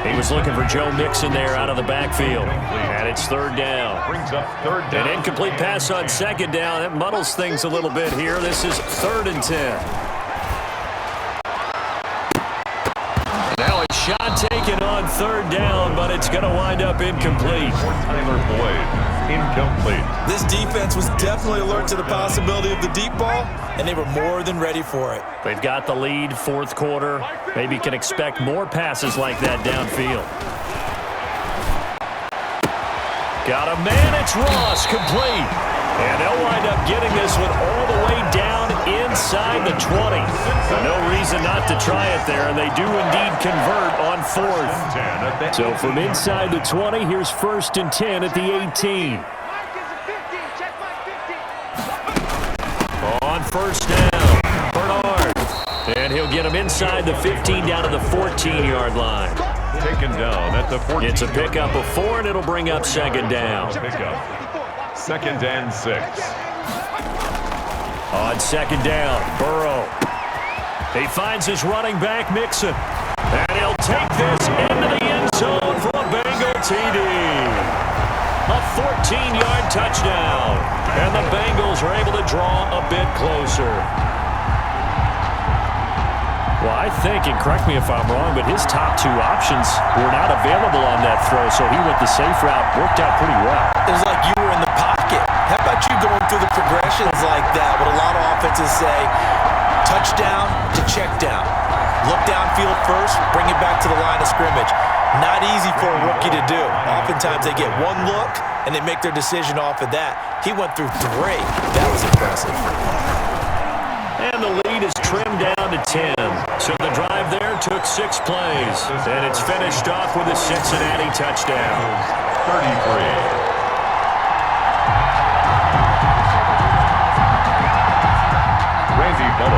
He was looking for Joe Mixon there out of the backfield. And it's 3rd down. Brings up 3rd down. An incomplete pass on 2nd down. That muddles things a little bit here. This is 3rd and 10. Now a shot taken on 3rd down, but it's going to wind up incomplete. Tyler Boyd, incomplete. This defense was definitely alert to the possibility of the deep ball, and they were more than ready for it. They've got the lead, 4th quarter. Maybe can expect more passes like that downfield. Got a man, it's Ross, complete. And they'll wind up getting this one all the way down inside the 20. No reason not to try it there, and they do indeed convert on 4th. So from inside the 20, here's 1st and 10 at the 18. On 1st down, Bernard. And he'll get him inside the 15 down to the 14-yard line. Taken down at the 14. It's a pickup of 4, and it'll bring up 2nd down. Pickup. 2nd and 6. On 2nd down, Burrow. He finds his running back, Mixon. And he'll take this into the end zone for a Bengal TD. A 14-yard touchdown. And the Bengals are able to draw a bit closer. Well, I think, and correct me if I'm wrong, but his top two options were not available on that throw, so he went the safe route. Worked out pretty well. It was like you were in the pocket. How about you going through the progressions like that? What a lot of offenses say, touchdown to check down. Look downfield first, bring it back to the line of scrimmage. Not easy for a rookie to do. Oftentimes they get one look, and they make their decision off of that. He went through 3. That was impressive. And the lead is trimmed down to 10. So the drive there took 6 plays. And it's finished off with a Cincinnati touchdown. 33.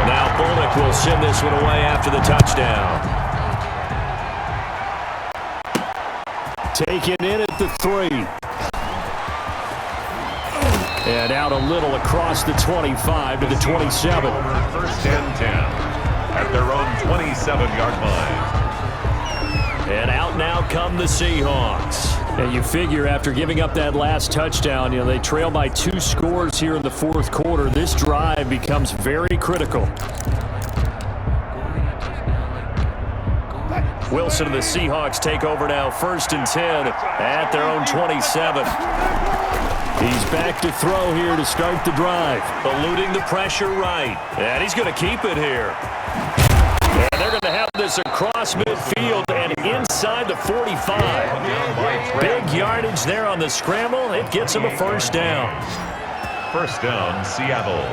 Now Bullock will send this one away after the touchdown. Taken in at the 3. And out a little across the 25 to the 27. First and 10 at their own 27-yard line. And out now come the Seahawks. And you figure after giving up that last touchdown, they trail by 2 scores here in the fourth quarter. This drive becomes very critical. Wilson and the Seahawks take over now, first and 10 at their own 27. He's back to throw here to start the drive. Eluding the pressure right. And he's going to keep it here. And they're going to have this across midfield and inside the 45. Big yardage there on the scramble. It gets him a first down. First down, Seattle.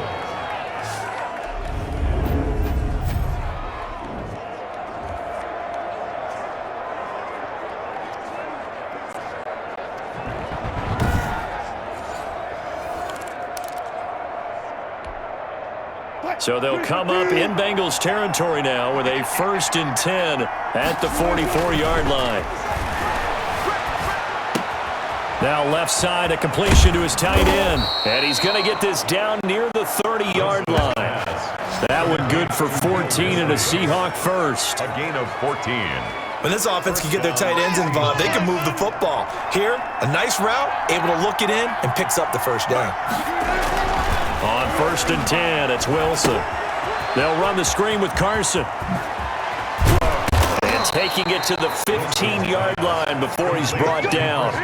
So they'll come up in Bengals territory now with a first and 10 at the 44-yard line. Now left side, a completion to his tight end. And he's going to get this down near the 30-yard line. That one good for 14 and a Seahawk first. A gain of 14. When this offense can get their tight ends involved, they can move the football. Here, a nice route, able to look it in, and picks up the first down. On first and 10, it's Wilson. They'll run the screen with Carson. And taking it to the 15-yard line before he's brought down.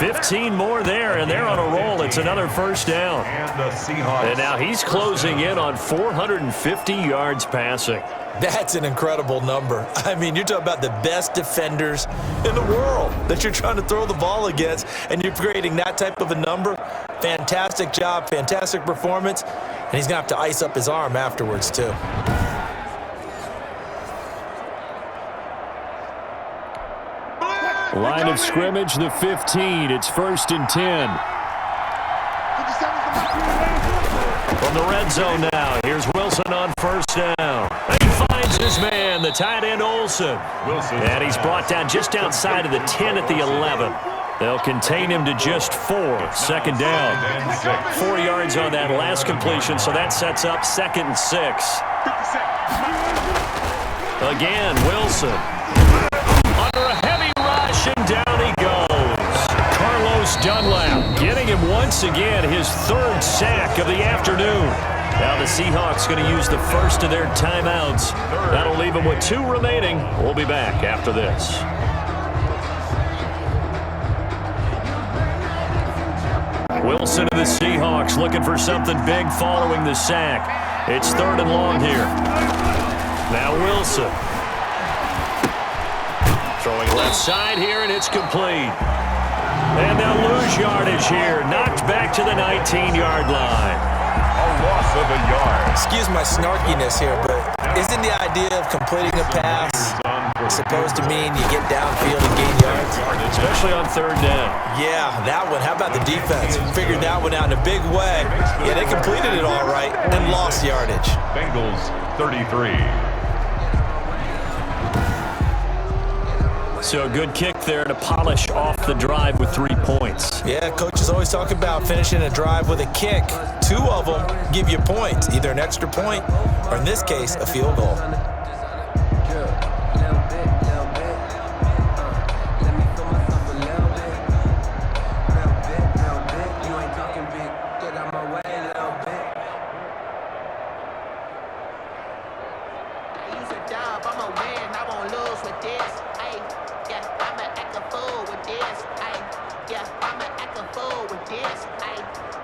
15 more there, and they're on a roll. It's another first down. And the Seahawks. And now he's closing in on 450 yards passing. That's an incredible number. I mean, you're talking about the best defenders in the world that you're trying to throw the ball against, and you're creating that type of a number. Fantastic job, fantastic performance, and he's going to have to ice up his arm afterwards, too. Line of scrimmage, the 15. It's first and 10. From the red zone now, here's Wilson on first down. He finds his man, the tight end Olsen. And he's brought down just outside of the 10 at the 11. They'll contain him to just 4. Second down. 4 yards on that last completion, so that sets up second and 6. Again, Wilson. Under a heavy rush, and down he goes. Carlos Dunlap getting him once again his 3rd sack of the afternoon. Now the Seahawks going to use the first of their timeouts. That'll leave them with 2 remaining. We'll be back after this. Wilson and the Seahawks looking for something big following the sack. It's 3rd and long here. Now Wilson. Throwing left side here, and it's complete. And they'll lose yardage here. Knocked back to the 19-yard line. A loss of a yard. Excuse my snarkiness here, but isn't the idea of completing a pass supposed to mean you get downfield and gain yards? Especially on 3rd down. Yeah, that one. How about the defense? Figured that one out in a big way. Yeah, they completed it all right and lost yardage. Bengals 33. So a good kick there to polish off the drive with 3 points. Yeah, coaches always talk about finishing a drive with a kick. 2 of them give you points, either an extra point or in this case, a field goal. this. Ay,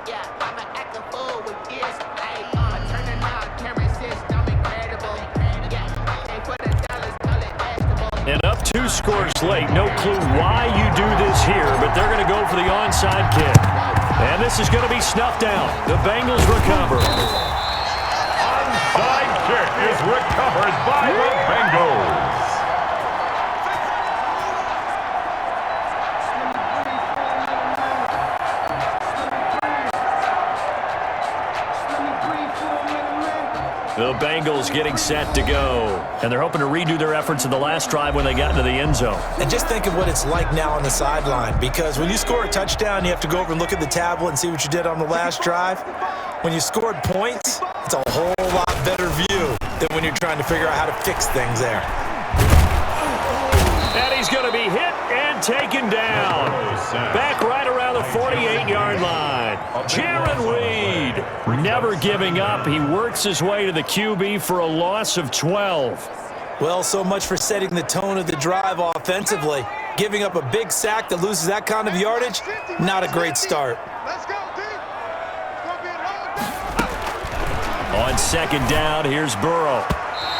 yeah, I'ma act a fool with this. Ay, turning on camera system incredible. Yeah, they put $1, call it vegetable. And up 2 scores late. No clue why you do this here, but they're going to go for the onside kick. And this is going to be snuffed out. The Bengals recover. Onside kick is recovered by the Bengals. The Bengals getting set to go. And they're hoping to redo their efforts in the last drive when they got into the end zone. And just think of what it's like now on the sideline, because when you score a touchdown, you have to go over and look at the tablet and see what you did on the last drive. When you scored points, it's a whole lot better view than when you're trying to figure out how to fix things there. And he's going to be hit and taken down. Back right around the 48-yard line. Jaron Reed never giving up. He works his way to the QB for a loss of 12. Well, so much for setting the tone of the drive offensively. Giving up a big sack that loses that kind of yardage, not a great start. On second down, here's Burrow.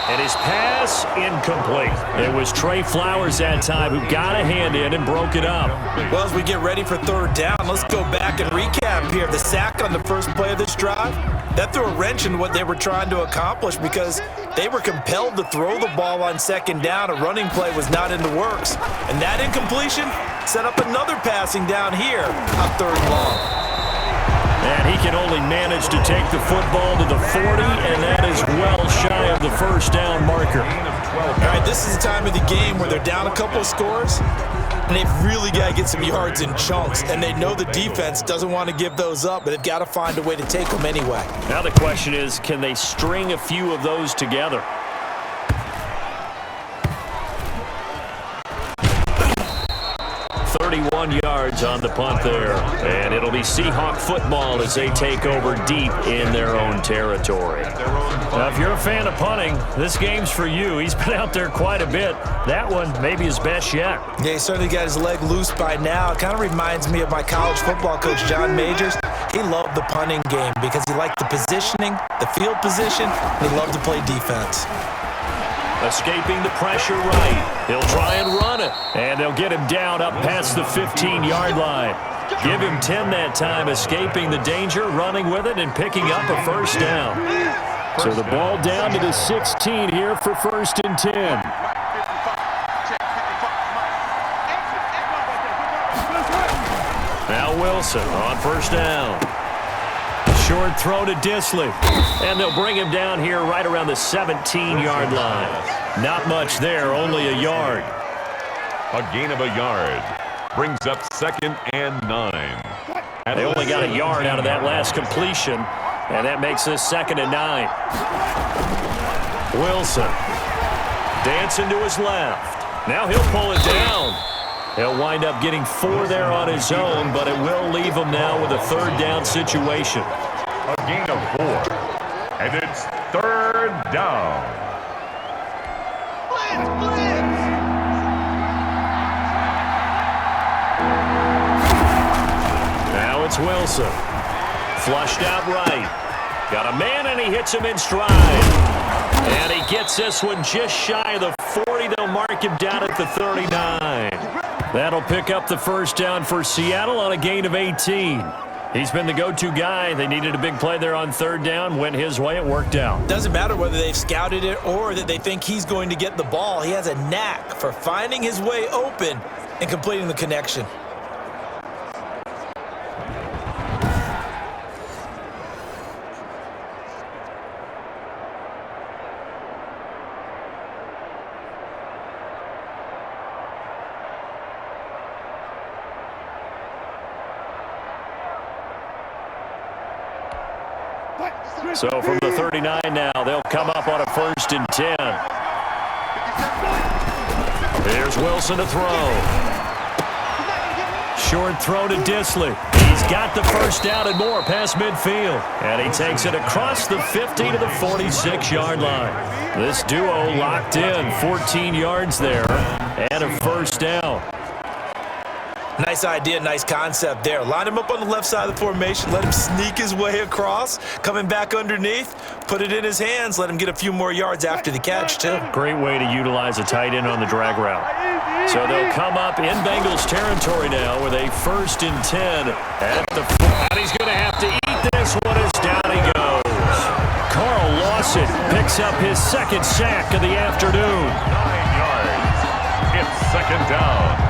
And his pass, incomplete. It was Trey Flowers that time who got a hand in and broke it up. Well, as we get ready for third down, let's go back and recap here. The sack on the first play of this drive, that threw a wrench in what they were trying to accomplish because they were compelled to throw the ball on second down. A running play was not in the works. And that incompletion set up another passing down here on third and long. And he can only manage to take the football to the 40, and that is well shy of the first down marker. All right, this is the time of the game where they're down a couple of scores, and they've really got to get some yards in chunks, and they know the defense doesn't want to give those up, but they've got to find a way to take them anyway. Now the question is, can they string a few of those together? Yards on the punt there, and it'll be Seahawk football as they take over deep in their own territory. Now, if you're a fan of punting, this game's for you. He's been out there quite a bit. That one maybe his best yet. Yeah, he certainly got his leg loose by now. It kind of reminds me of my college football coach, John Majors. He loved the punting game because he liked the positioning, the field position, and he loved to play defense. Escaping the pressure right. He'll try and run it. And they'll get him down up past the 15-yard line. Give him 10 that time, escaping the danger, running with it, and picking up a first down. So the ball down to the 16 here for 1st and 10. Now Wilson on first down. Short throw to Disley. And they'll bring him down here right around the 17-yard line. Not much there, only a yard. A gain of a yard brings up 2nd and 9. They only got a yard out of that last completion, and that makes this 2nd and 9. Wilson dancing to his left. Now he'll pull it down. He'll wind up getting 4 there on his own, but it will leave him now with a 3rd down situation. A gain of 4, and it's 3rd down. Now it's Wilson. Flushed out right. Got a man, and he hits him in stride. And he gets this one just shy of the 40. They'll mark him down at the 39. That'll pick up the first down for Seattle on a gain of 18. He's been the go-to guy. They needed a big play there on 3rd down. Went his way. It worked out. Doesn't matter whether they've scouted it or that they think he's going to get the ball. He has a knack for finding his way open and completing the connection. So from the 39 now, they'll come up on a 1st and 10. Here's Wilson to throw. Short throw to Disley. He's got the first down and more past midfield. And he takes it across the 50 to the 46-yard line. This duo locked in, 14 yards there, and a first down. Nice idea, nice concept there. Line him up on the left side of the formation. Let him sneak his way across. Coming back underneath. Put it in his hands. Let him get a few more yards after the catch, too. Great way to utilize a tight end on the drag route. So they'll come up in Bengals territory now with a 1st and 10 at the 4. And he's going to have to eat this one as down he goes. Carl Lawson picks up his 2nd sack of the afternoon. 9 yards. It's 2nd down.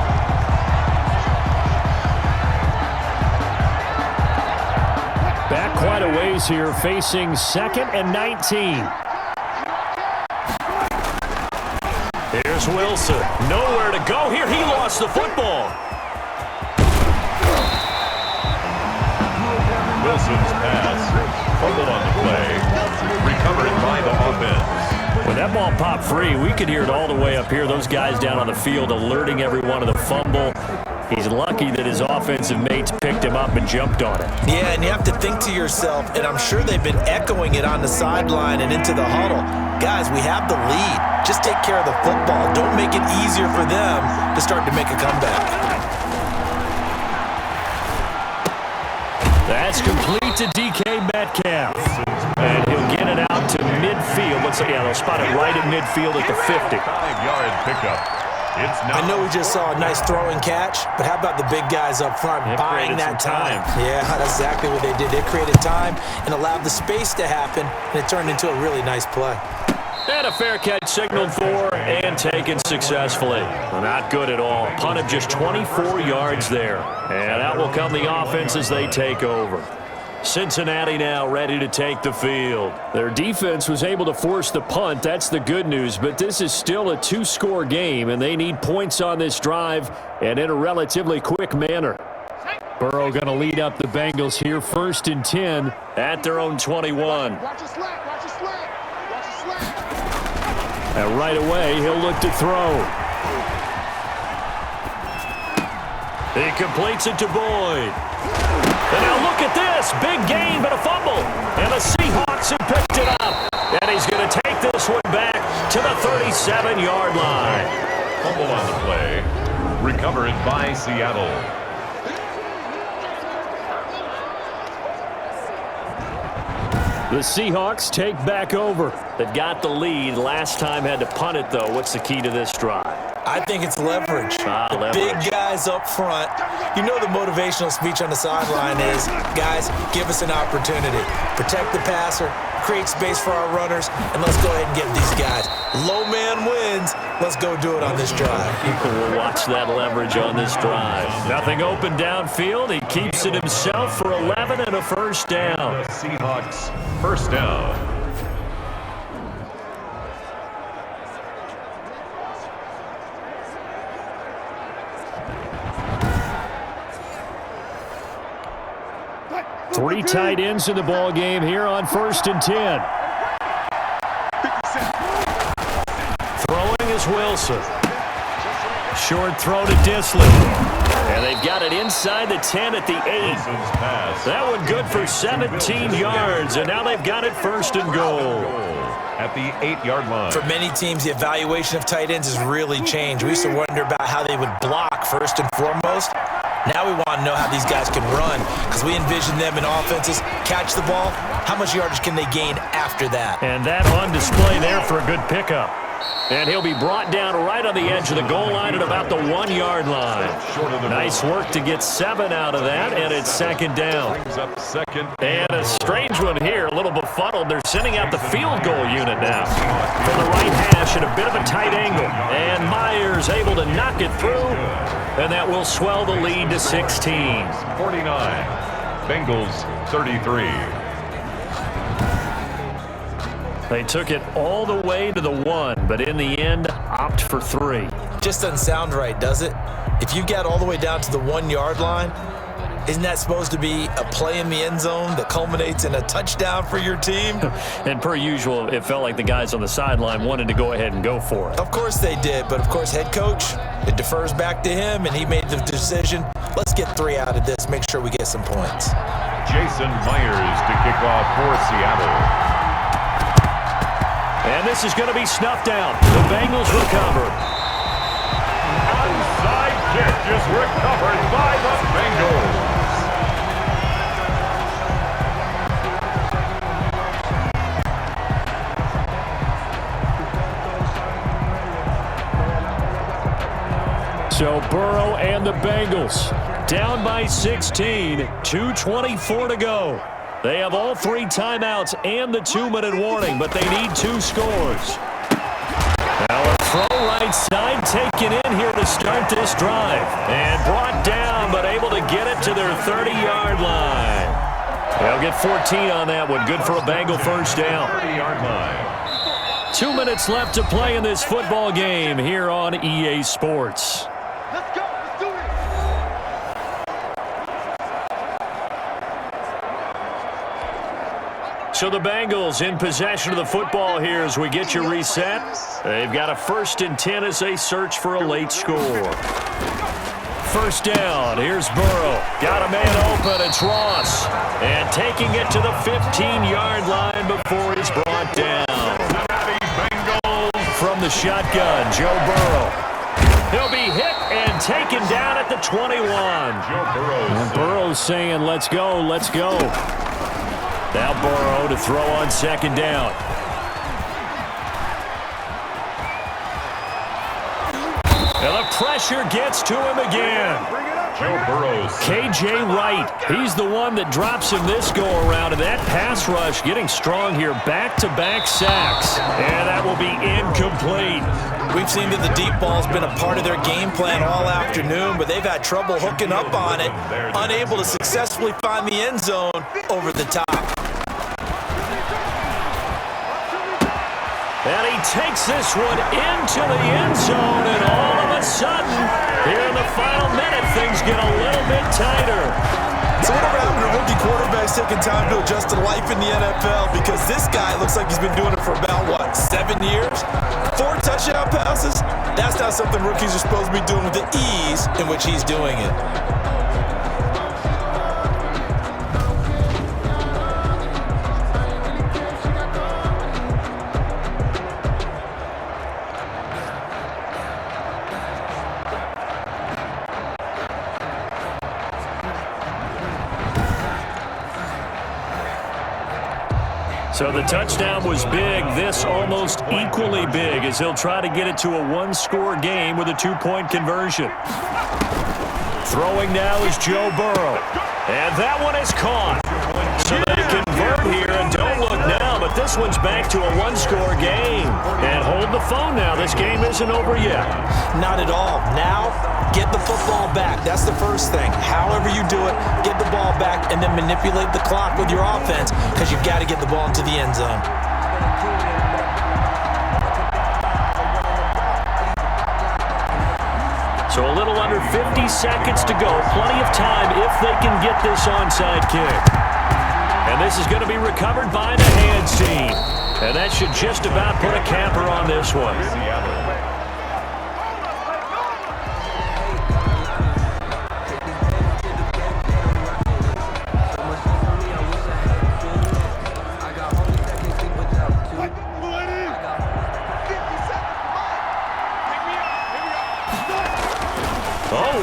Back quite a ways here, facing 2nd and 19. Here's Wilson. Nowhere to go here. He lost the football. Wilson's pass. Fumble on the play. Recovered by the offense. When that ball popped free, we could hear it all the way up here. Those guys down on the field alerting everyone of the fumble. He's lucky that his offensive mates picked him up and jumped on it. Yeah, and you have to think to yourself, and I'm sure they've been echoing it on the sideline and into the huddle. Guys, we have the lead. Just take care of the football. Don't make it easier for them to start to make a comeback. That's complete to DK Metcalf. And he'll get it out to midfield. Looks like, they'll spot it right at midfield at the 50. 5-yard pickup. I know we just saw a nice throwing catch, but how about the big guys up front buying that time? Yeah, that's exactly what they did. They created time and allowed the space to happen, and it turned into a really nice play. And a fair catch signaled for and taken successfully. Well, not good at all. Punt of just 24 yards there. And out will come the offense as they take over. Cincinnati now ready to take the field. Their defense was able to force the punt. That's the good news. But this is still a 2-score game, and they need points on this drive and in a relatively quick manner. Burrow going to lead up the Bengals here, 1st and 10 at their own 21. And right away, he'll look to throw. He completes it to Boyd. And now look at this. Big gain, but a fumble. And the Seahawks have picked it up. And he's going to take this one back to the 37-yard line. Fumble on the play. Recovered by Seattle. The Seahawks take back over. They've got the lead. Last time had to punt it, though. What's the key to this drive? I think it's leverage. Leverage. Big guys up front. You know the motivational speech on the sideline is, guys, give us an opportunity. Protect the passer, create space for our runners, and let's go ahead and get these guys. Low man wins. Let's go do it on this drive. People will watch that leverage on this drive. Nothing open downfield. He keeps it himself for 11 and a 1st down. The Seahawks, 1st down. Three tight ends in the ball game here on 1st and 10. Throwing is Wilson. Short throw to Disley. And they've got it inside the 10 at the 8. That one good for 17 yards, and now they've got it 1st and goal. At the 8-yard line. For many teams, the evaluation of tight ends has really changed. We used to wonder about how they would block first and foremost. Now we want to know how these guys can run, because we envision them in offenses, catch the ball, how much yardage can they gain after that? And that on display there for a good pickup. And he'll be brought down right on the edge of the goal line at about the 1-yard line. Nice work to get 7 out of that, and it's 2nd down. And a strange one here, a little befuddled. They're sending out the field goal unit now. From the right hash at a bit of a tight angle. And Myers able to knock it through, and that will swell the lead to 16. 49, Bengals 33. They took it all the way to the 1, but in the end, opt for 3. Just doesn't sound right, does it? If you get all the way down to the 1-yard line, isn't that supposed to be a play in the end zone that culminates in a touchdown for your team? And per usual, it felt like the guys on the sideline wanted to go ahead and go for it. Of course they did, but of course head coach, it defers back to him, and he made the decision. Let's get 3 out of this, make sure we get some points. Jason Myers to kick off for Seattle. And this is going to be snuffed out. The Bengals recover. Onside kick is recovered by the Bengals. So Burrow and the Bengals down by 16, 2:24 to go. They have all 3 timeouts and the 2-minute warning, but they need 2 scores. Now a throw right side taken in here to start this drive. And brought down, but able to get it to their 30-yard line. They'll get 14 on that one. Good for a Bengal first down. 30-yard line. 2 minutes left to play in this football game here on EA Sports. Let's go. Let's do it. So the Bengals in possession of the football here as we get you reset. They've got a 1st and 10 as they search for a late score. First down, here's Burrow. Got a man open, it's Ross. And taking it to the 15-yard line before he's brought down. From the shotgun, Joe Burrow. He'll be hit and taken down at the 21. And Burrow's saying, let's go, let's go. Now Burrow to throw on 2nd down. And the pressure gets to him again. Joe Burrow. KJ Wright, he's the one that drops him this go-around. And that pass rush getting strong here. Back-to-back sacks. And that will be incomplete. We've seen that the deep ball's been a part of their game plan all afternoon, but they've had trouble hooking up on it, unable to successfully find the end zone over the top. And he takes this one into the end zone, and all of a sudden, here in the final minute, things get a little bit tighter. So whatever happened to rookie quarterbacks taking time to adjust to life in the NFL? Because this guy looks like he's been doing it for about, 7 years? 4 touchdown passes? That's not something rookies are supposed to be doing with the ease in which he's doing it. So the touchdown was big. This almost equally big as he'll try to get it to a 1-score game with a 2-point conversion. Throwing now is Joe Burrow. And that one is caught. So they convert here, and don't look now, but this one's back to a 1-score game. And hold the phone now. This game isn't over yet. Not at all. Now, get the football back. That's the first thing. However you do it, get the ball back and then manipulate the clock with your offense because you've got to get the ball into the end zone. So a little under 50 seconds to go. Plenty of time if they can get this onside kick. And this is going to be recovered by the hands team. And that should just about put a capper on this one.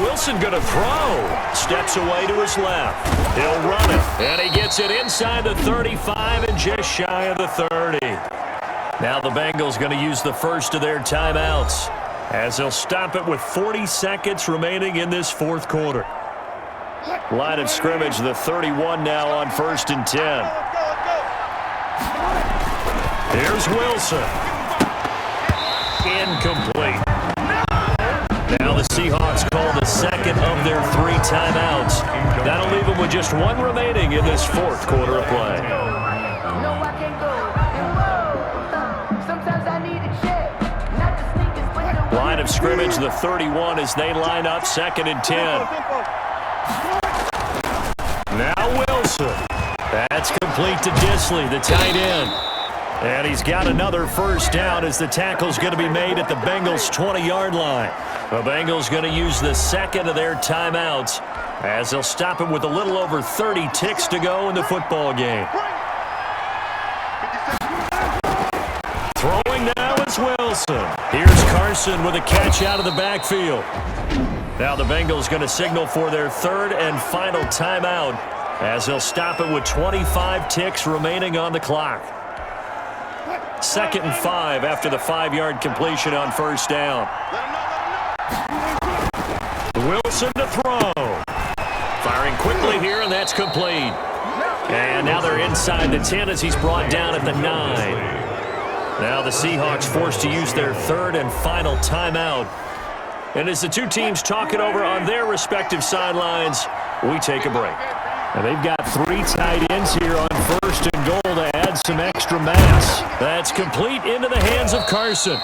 Wilson going to throw. Steps away to his left. He'll run it. And he gets it inside the 35 and just shy of the 30. Now the Bengals going to use the first of their timeouts as they'll stop it with 40 seconds remaining in this 4th quarter. Line of scrimmage, the 31 now on 1st and 10. Here's Wilson. Incomplete. Now the Seahawks call the second of their 3 timeouts. That'll leave them with just 1 remaining in this 4th quarter of play. No, I can't go. Sometimes I need a check. Not the sneakers, but the Line of scrimmage, the 31 as they line up 2nd and 10. Now Wilson. That's complete to Disley, the tight end. And he's got another first down as the tackle's going to be made at the Bengals' 20-yard line. The Bengals going to use the second of their timeouts as they'll stop him with a little over 30 ticks to go in the football game. Throwing now is Wilson. Here's Carson with a catch out of the backfield. Now the Bengals going to signal for their third and final timeout as they'll stop it with 25 ticks remaining on the clock. 2nd and 5 after the 5-yard completion on first down. Wilson to throw. Firing quickly here, and that's complete. And now they're inside the 10 as he's brought down at the 9. Now the Seahawks forced to use their third and final timeout. And as the two teams talk it over on their respective sidelines, we take a break. And they've got 3 tight ends here on first and goal to add some extra mass. That's complete into the hands of Carson.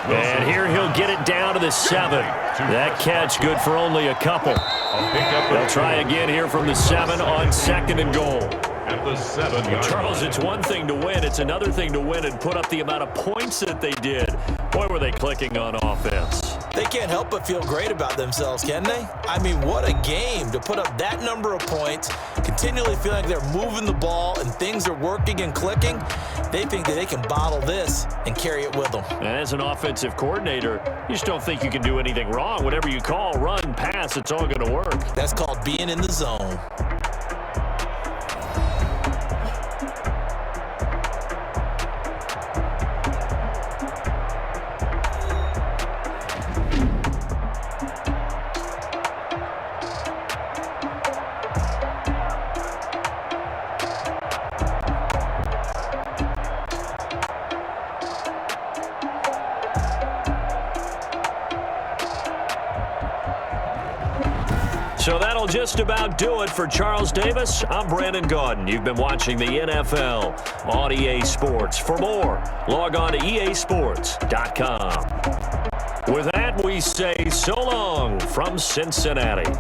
And here he'll get it down to the 7. That catch good for only a couple. They'll try again here from the 7 on 2nd and goal. At the 7-yard Charles, line. it's one thing to win. It's another thing to win and put up the amount of points that they did. Boy, were they clicking on offense. They can't help but feel great about themselves, can they? I mean, what a game to put up that number of points, continually feeling like they're moving the ball and things are working and clicking. They think that they can bottle this and carry it with them. And as an offensive coordinator, you just don't think you can do anything wrong. Whatever you call, run, pass, it's all going to work. That's called being in the zone. So that'll just about do it for Charles Davis. I'm Brandon Gaudin. You've been watching the NFL on EA Sports. For more, log on to easports.com. With that, we say so long from Cincinnati.